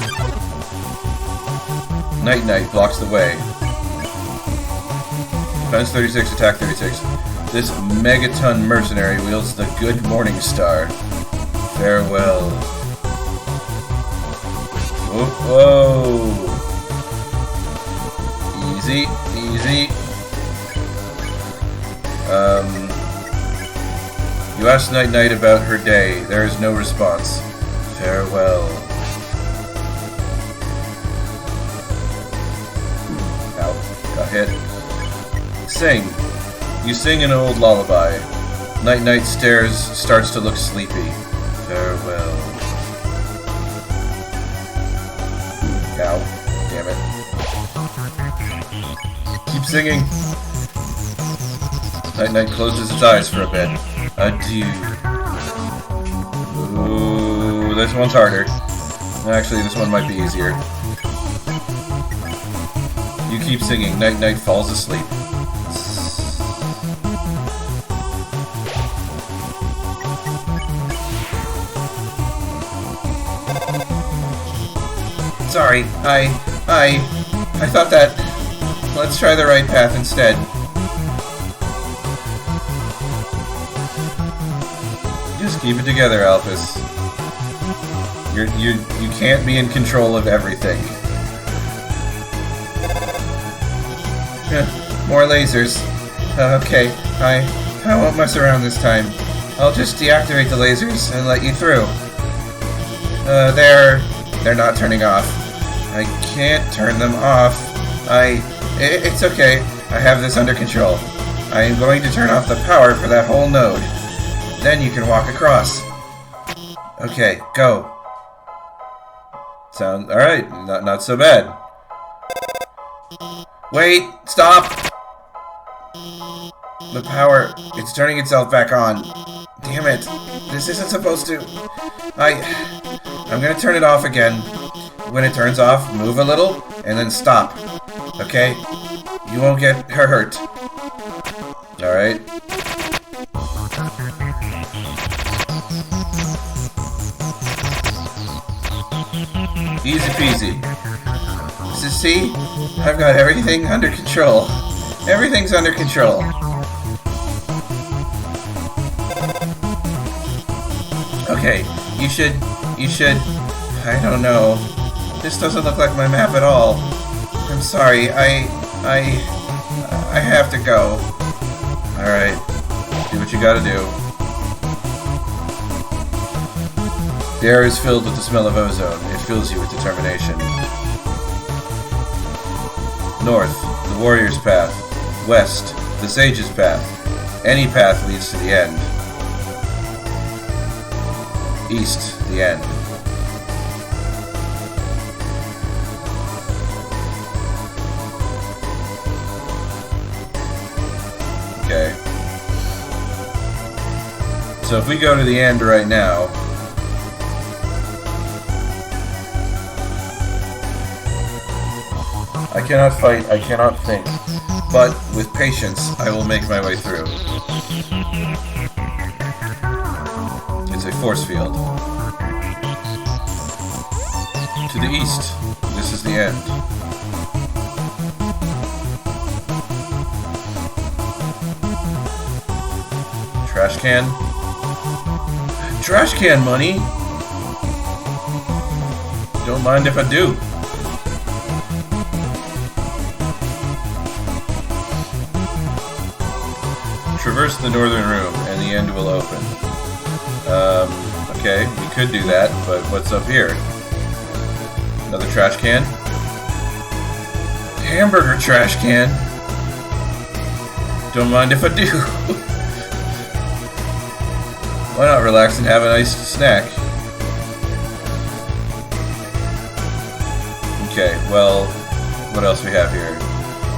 Night blocks the way. Defense 36, attack 36. This Mettaton mercenary wields the Good Morning Star. Farewell. Whoa. Easy. You asked Night about her day. There is no response. Farewell. Ow. Got hit. Sing. You sing an old lullaby. Night starts to look sleepy. Farewell. Ow. Damn it. Keep singing. Night closes its eyes for a bit. Adieu. Ooh, this one's harder. Actually, this one might be easier. You keep singing. Night falls asleep. Sorry, I thought that... Let's try the right path instead. Just keep it together, Alphys. You can't be in control of everything. More lasers. Okay, I won't mess around this time. I'll just deactivate the lasers and let you through. They're not turning off. I can't turn them off. It's okay. I have this under control. I am going to turn off the power for that whole node. Then you can walk across. Okay, go. Alright, not so bad. Wait, stop! The power, it's turning itself back on. Damn it, this isn't supposed to... I'm gonna turn it off again. When it turns off, move a little, and then stop. Okay? You won't get hurt. Alright. Easy peasy. See? I've got everything under control. Everything's under control. Okay, you should, I don't know. This doesn't look like my map at all. I'm sorry, I have to go. Alright, do what you gotta do. The air is filled with the smell of ozone. It fills you with determination. North, the warrior's path. West, the sage's path. Any path leads to the end. East, the end. Okay. So if we go to the end right now, I cannot fight, I cannot think, but with patience, I will make my way through. It's a force field. To the east, this is the end. Trash can? Trash can money! Don't mind if I do. Traverse the northern room, and the end will open. Okay, we could do that, but what's up here? Another trash can? Hamburger trash can? Don't mind if I do. Why not relax and have a nice snack? Okay, well, what else we have here?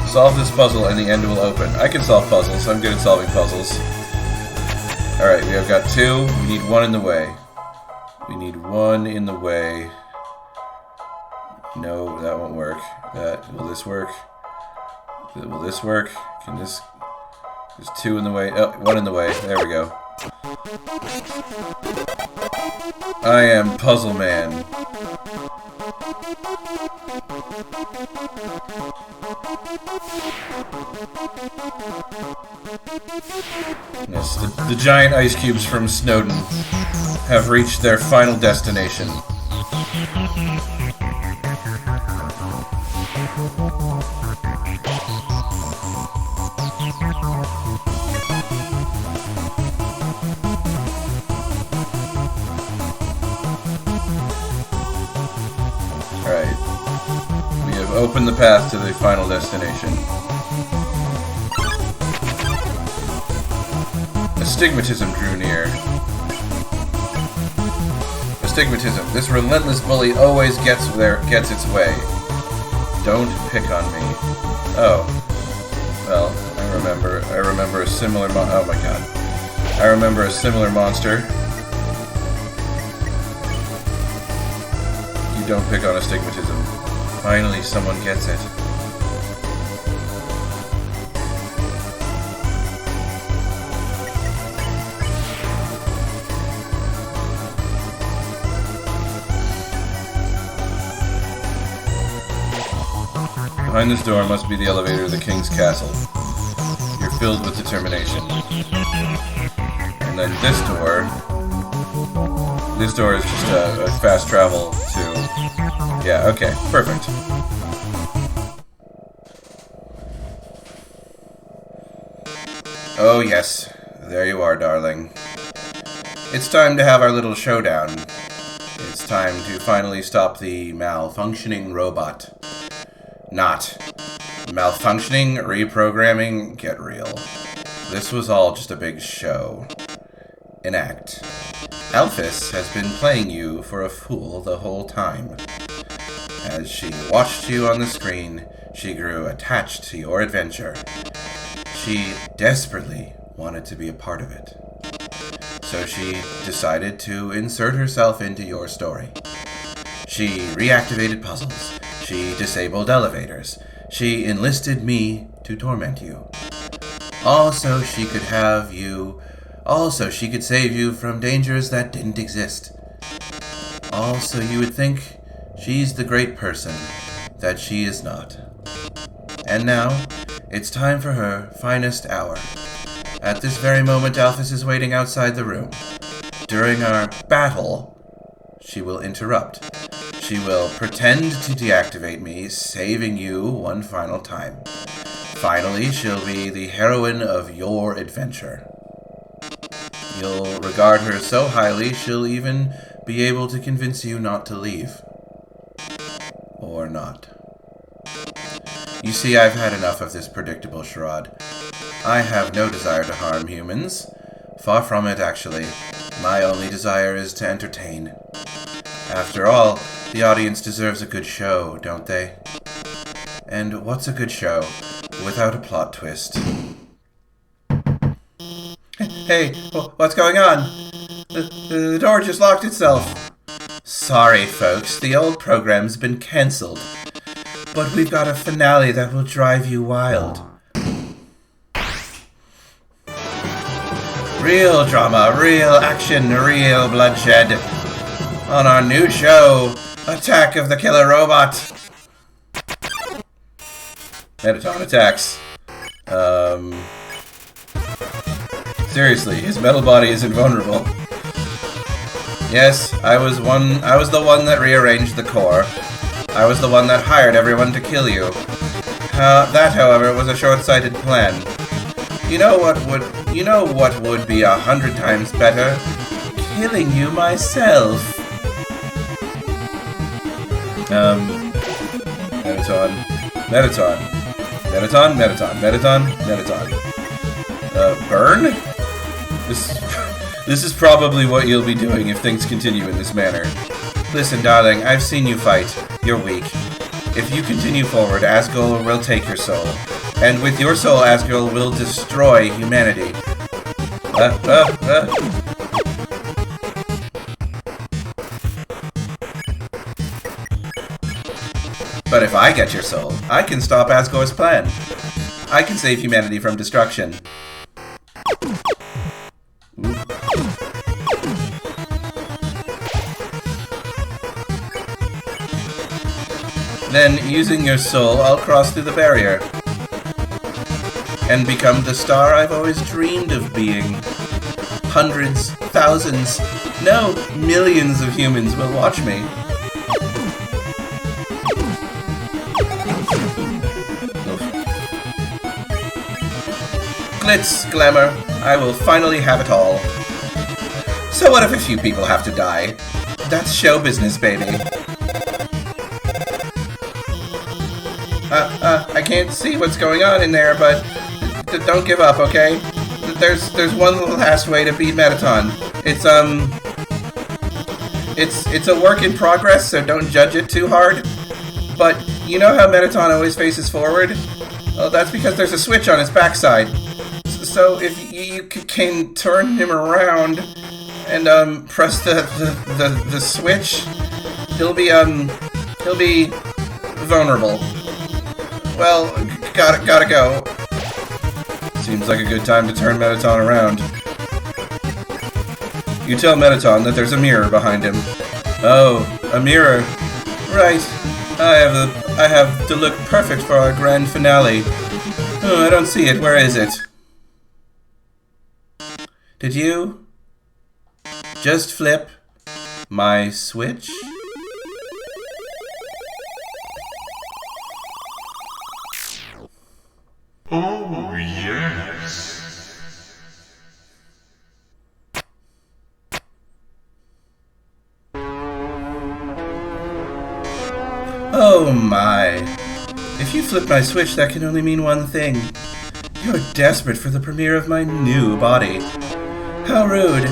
Solve this puzzle and the end will open. I can solve puzzles. I'm good at solving puzzles. Alright, we have got two. We need one in the way. We need one in the way. No, that won't work. Will this work? Will this work? Can this... There's two in the way. Oh, one in the way. There we go. I am Puzzle Man. Yes, the giant ice cubes from Snowden have reached their final destination. Alright. We have opened the path to the final destination. Astigmatism drew near. Astigmatism. This relentless bully always gets its way. Don't pick on me. Oh. Well, I remember a similar oh my god. I remember a similar monster. You don't pick on astigmatism. Finally, someone gets it. Behind this door must be the elevator to the king's castle. You're filled with determination. And then this door is just a fast travel to... Yeah, okay, perfect. Oh yes, there you are, darling. It's time to have our little showdown. It's time to finally stop the malfunctioning robot. Not. Malfunctioning, reprogramming, get real. This was all just a big show. An act. Alphys has been playing you for a fool the whole time. As she watched you on the screen, she grew attached to your adventure. She desperately wanted to be a part of it. So she decided to insert herself into your story. She reactivated puzzles. She disabled elevators. She enlisted me to torment you. Also, she could save you from dangers that didn't exist. Also, you would think she's the great person that she is not. And now, it's time for her finest hour. At this very moment, Alphys is waiting outside the room. During our battle, she will interrupt. She will pretend to deactivate me, saving you one final time. Finally, she'll be the heroine of your adventure. You'll regard her so highly, she'll even be able to convince you not to leave. Or not. You see, I've had enough of this predictable charade. I have no desire to harm humans. Far from it, actually. My only desire is to entertain. After all, the audience deserves a good show, don't they? And what's a good show without a plot twist? Hey, what's going on? The door just locked itself. Sorry, folks, the old program's been cancelled. But we've got a finale that will drive you wild. Real drama, real action, real bloodshed. On our new show, Attack of the Killer Robot. Mettaton attacks. Seriously, his metal body is invulnerable. Yes, I was the one that rearranged the core. I was the one that hired everyone to kill you. That, however, was a short-sighted plan. You know what would be 100 times better? Killing you myself. Mettaton. Burn? This is probably what you'll be doing if things continue in this manner. Listen, darling, I've seen you fight. You're weak. If you continue forward, Asgul will take your soul. And with your soul, Asgul will destroy humanity. But if I get your soul, I can stop Asgul's plan. I can save humanity from destruction. Then, using your soul, I'll cross through the barrier. And become the star I've always dreamed of being. Hundreds, thousands, no, millions of humans will watch me. Glitz, glamour, I will finally have it all. So what if a few people have to die? That's show business, baby. I can't see what's going on in there, but don't give up, okay? There's one last way to beat Mettaton. It's a work in progress, so don't judge it too hard. But you know how Mettaton always faces forward? Well, that's because there's a switch on his backside. So if you can turn him around and press the switch, he'll be vulnerable. Well, gotta go. Seems like a good time to turn Mettaton around. You tell Mettaton that there's a mirror behind him. Oh, a mirror. Right. I have to look perfect for our grand finale. Oh, I don't see it. Where is it? Did you just flip my switch? Oh, yes. Oh my. If you flip my switch, that can only mean one thing. You're desperate for the premiere of my new body. How rude.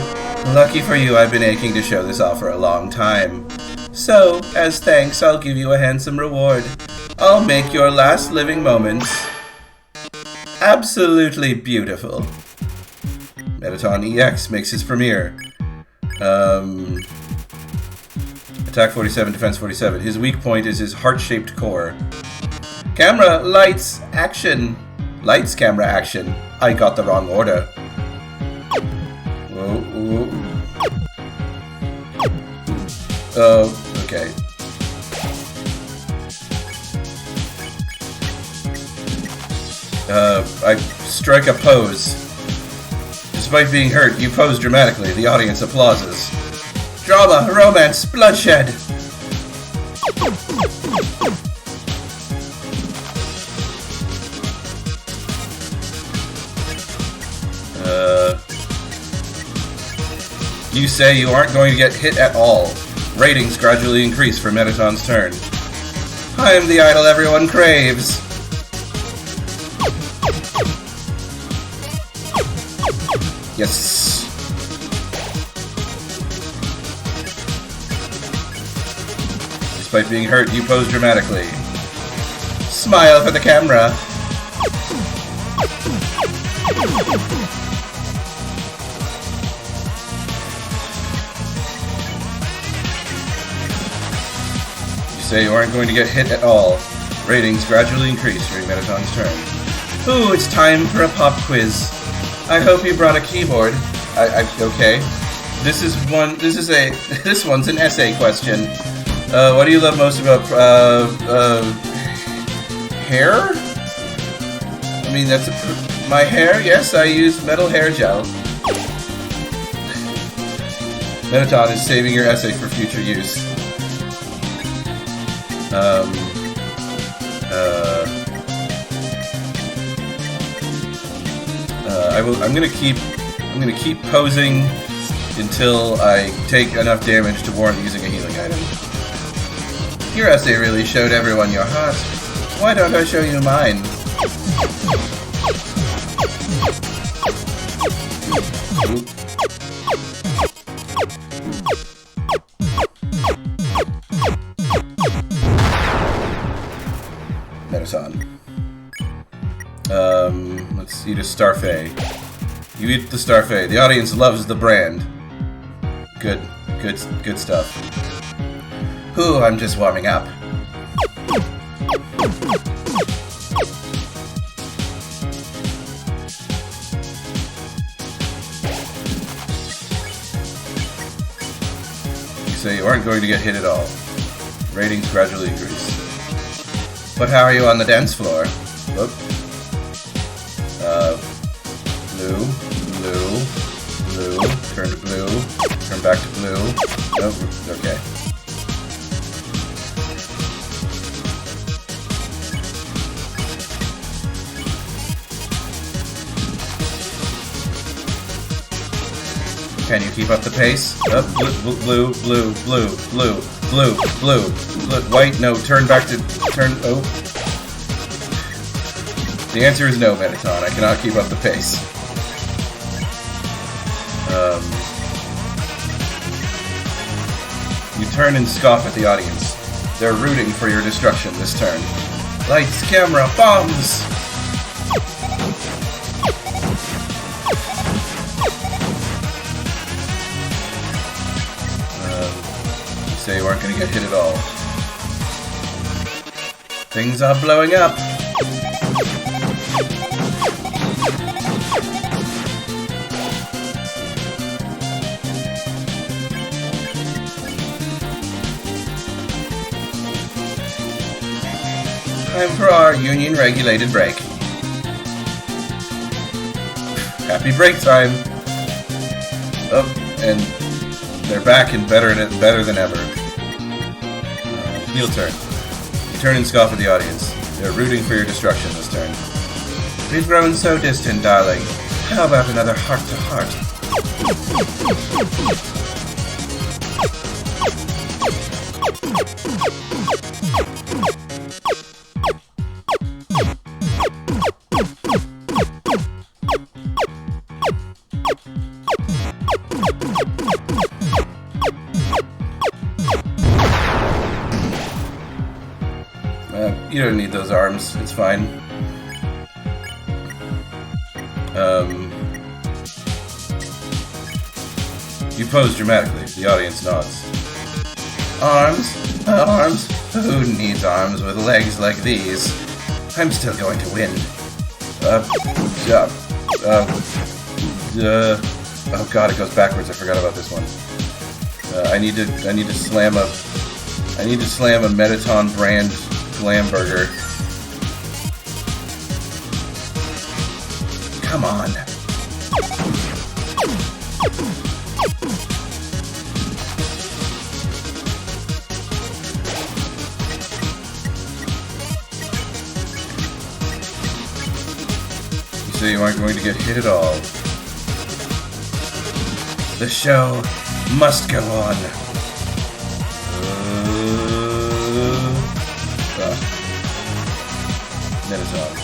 Lucky for you, I've been aching to show this off for a long time. So, as thanks, I'll give you a handsome reward. I'll make your last living moments absolutely beautiful. Mettaton EX makes his premiere. Attack 47, defense 47. His weak point is his heart-shaped core. Camera, lights, action. Lights, camera, action. I got the wrong order. Whoa. Oh, okay. I strike a pose. Despite being hurt, you pose dramatically. The audience applauses. Drama, romance, bloodshed. You say you aren't going to get hit at all. Ratings gradually increase for Mettaton's turn. I am the idol everyone craves. Yes. Despite being hurt, you pose dramatically. Smile for the camera. You aren't going to get hit at all. Ratings gradually increase during Mettaton's turn. Ooh, it's time for a pop quiz. I hope you brought a keyboard. Okay. This one's an essay question. What do you love most about, hair? I mean, that's my hair? Yes, I use metal hair gel. Mettaton is saving your essay for future use. I'm gonna keep posing until I take enough damage to warrant using a healing item. Your essay really showed everyone your heart. Why don't I show you mine? Oop. Mettaton. Let's eat a Starfey. You eat the Starfey. The audience loves the brand. Good stuff. Ooh, I'm just warming up. You say you aren't going to get hit at all. Ratings gradually increase. But how are you on the dance floor? Whoop. Blue. Turn to blue. Turn back to blue. Nope. Okay. Can you keep up the pace? Up, blue. White, no, turn back to, oh. The answer is no, Mettaton. I cannot keep up the pace. You turn and scoff at the audience. They're rooting for your destruction this turn. Lights, camera, bombs! You say you aren't going to get hit at all. Things are blowing up! Time for our union-regulated break. Happy break time! Oh, and they're back and better than ever. Heel turn. You turn and scoff at the audience. They're rooting for your destruction this turn. We've grown so distant, darling. How about another heart-to-heart? You don't need those arms, it's fine. You pose dramatically, the audience nods. Arms? Arms? Who needs arms with legs like these? I'm still going to win. Oh god, it goes backwards, I forgot about this one. I need to slam a Mettaton brand Glam Burger. come on. You say you aren't going to get hit at all. The show must go on. Mettaton.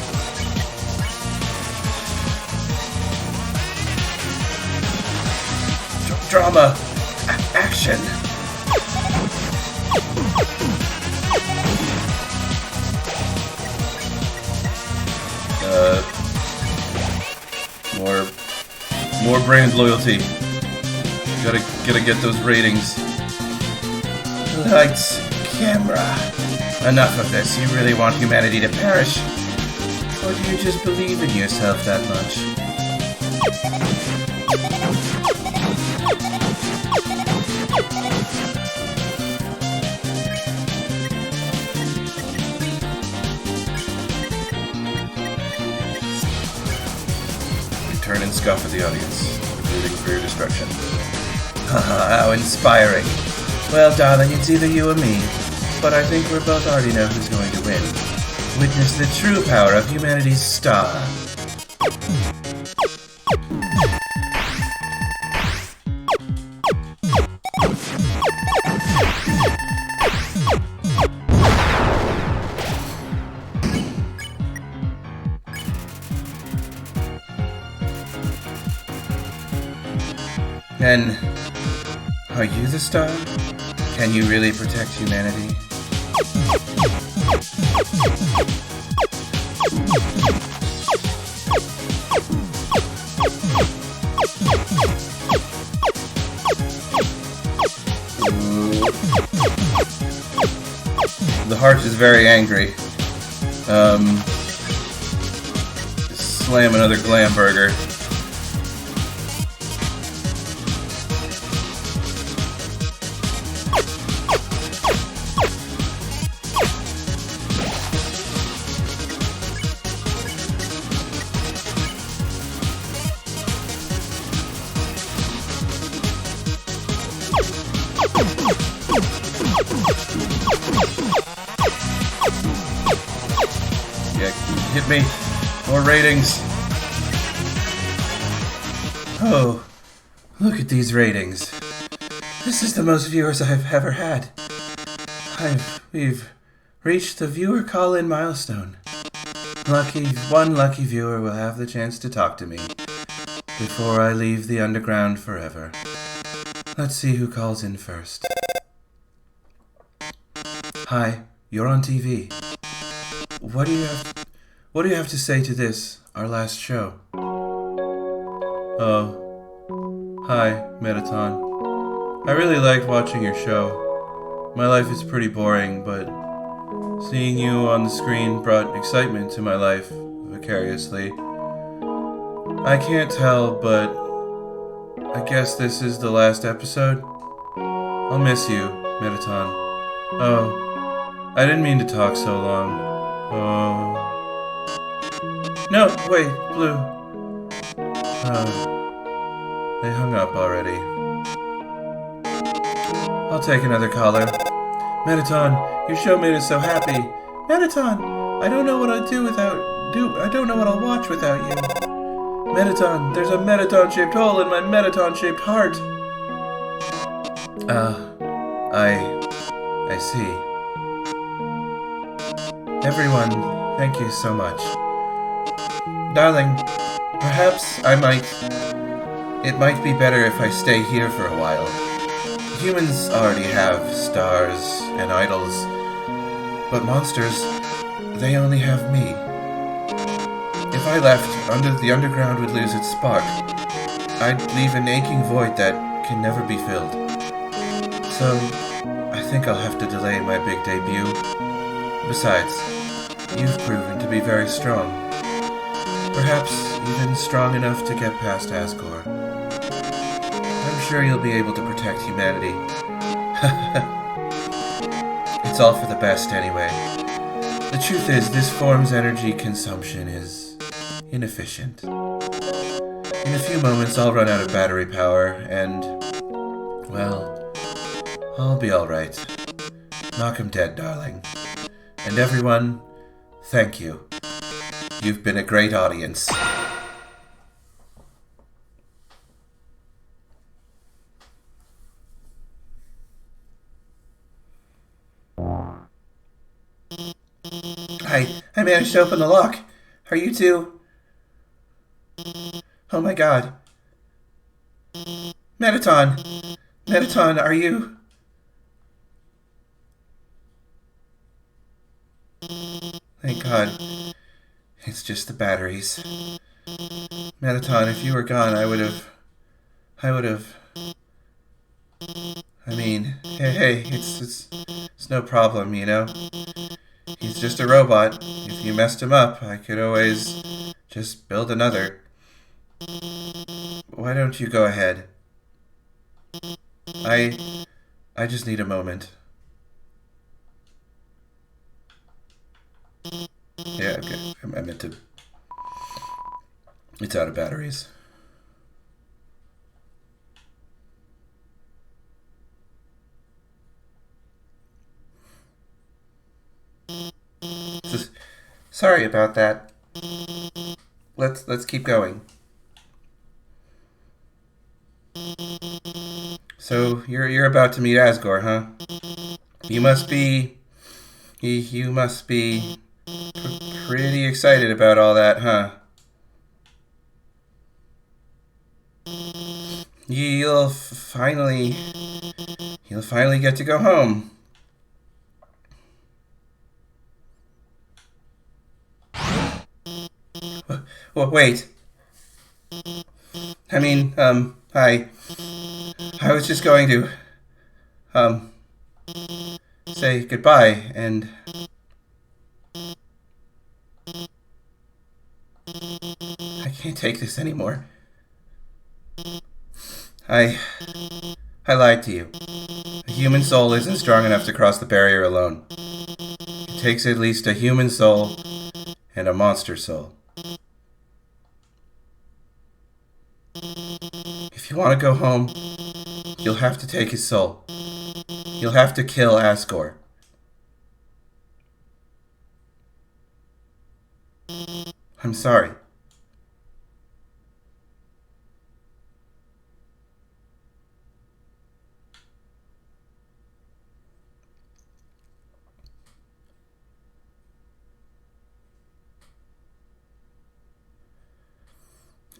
Drama. Action. More brand loyalty. Gotta get those ratings. Lights, camera. Enough of this. You really want humanity to perish? Or do you just believe in yourself that much? You turn and scoff at the audience, rooting for your destruction. Haha, how inspiring. Well, darling, it's either you or me. But I think we both already know who's going to win. Witness the true power of humanity's star. And are you the star? Can you really protect humanity? The heart is very angry. Slam another glam burger. Yeah, hit me. More ratings. Oh, look at these ratings. This is the most viewers I've ever had. We've reached the viewer call-in milestone. One lucky viewer will have the chance to talk to me before I leave the underground forever. Let's see who calls in first. Hi, you're on TV. What do you have to say to this, our last show? Oh, hi, Mettaton. I really liked watching your show. My life is pretty boring, but seeing you on the screen brought excitement to my life vicariously. I can't tell, but I guess this is the last episode. I'll miss you, Mettaton. Oh, I didn't mean to talk so long. Oh. No, wait, Blue. Oh, they hung up already. I'll take another caller. Mettaton, your show made us so happy. Mettaton, I don't know what I'd do I don't know what I'll watch without you. Mettaton, there's a Mettaton-shaped hole in my Mettaton-shaped heart. I see. Everyone, thank you so much. Darling, perhaps it might be better if I stay here for a while. Humans already have stars and idols, but monsters, they only have me. If I left, the underground would lose its spark. I'd leave an aching void that can never be filled. So, I think I'll have to delay my big debut. Besides, you've proven to be very strong. Perhaps even strong enough to get past Asgore. I'm sure you'll be able to protect humanity. It's all for the best anyway. The truth is, this form's energy consumption is inefficient. In a few moments, I'll run out of battery power, and, well, I'll be alright. Knock 'em dead, darling. And everyone, thank you. You've been a great audience. I managed to open the lock. Are you two? Oh my god. Mettaton! Mettaton, are you? Thank God. It's just the batteries. Mettaton, if you were gone, I would have... I mean, hey, it's no problem, you know? He's just a robot. If you messed him up, I could always just build another. Why don't you go ahead? I just need a moment. Yeah, okay. I meant to... It's out of batteries. Sorry about that. Let's keep going. So you're about to meet Asgore, huh? You must be pretty excited about all that, huh? You'll finally get to go home. Wait. I mean, I was just going to, say goodbye, and I can't take this anymore. I lied to you. A human soul isn't strong enough to cross the barrier alone. It takes at least a human soul and a monster soul. If you want to go home, you'll have to take his soul. You'll have to kill Asgore. I'm sorry.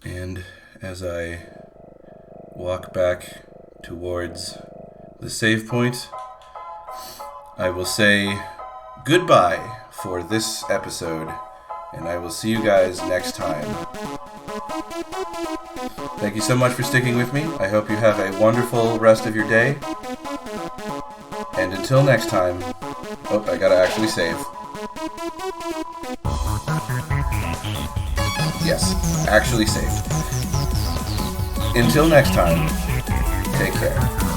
And as I walk back towards the save point, I will say goodbye for this episode, and I will see you guys next time. Thank you so much for sticking with me. I hope you have a wonderful rest of your day. And until next time... Oh, I gotta actually save. Yes, actually saved. Until next time, take care.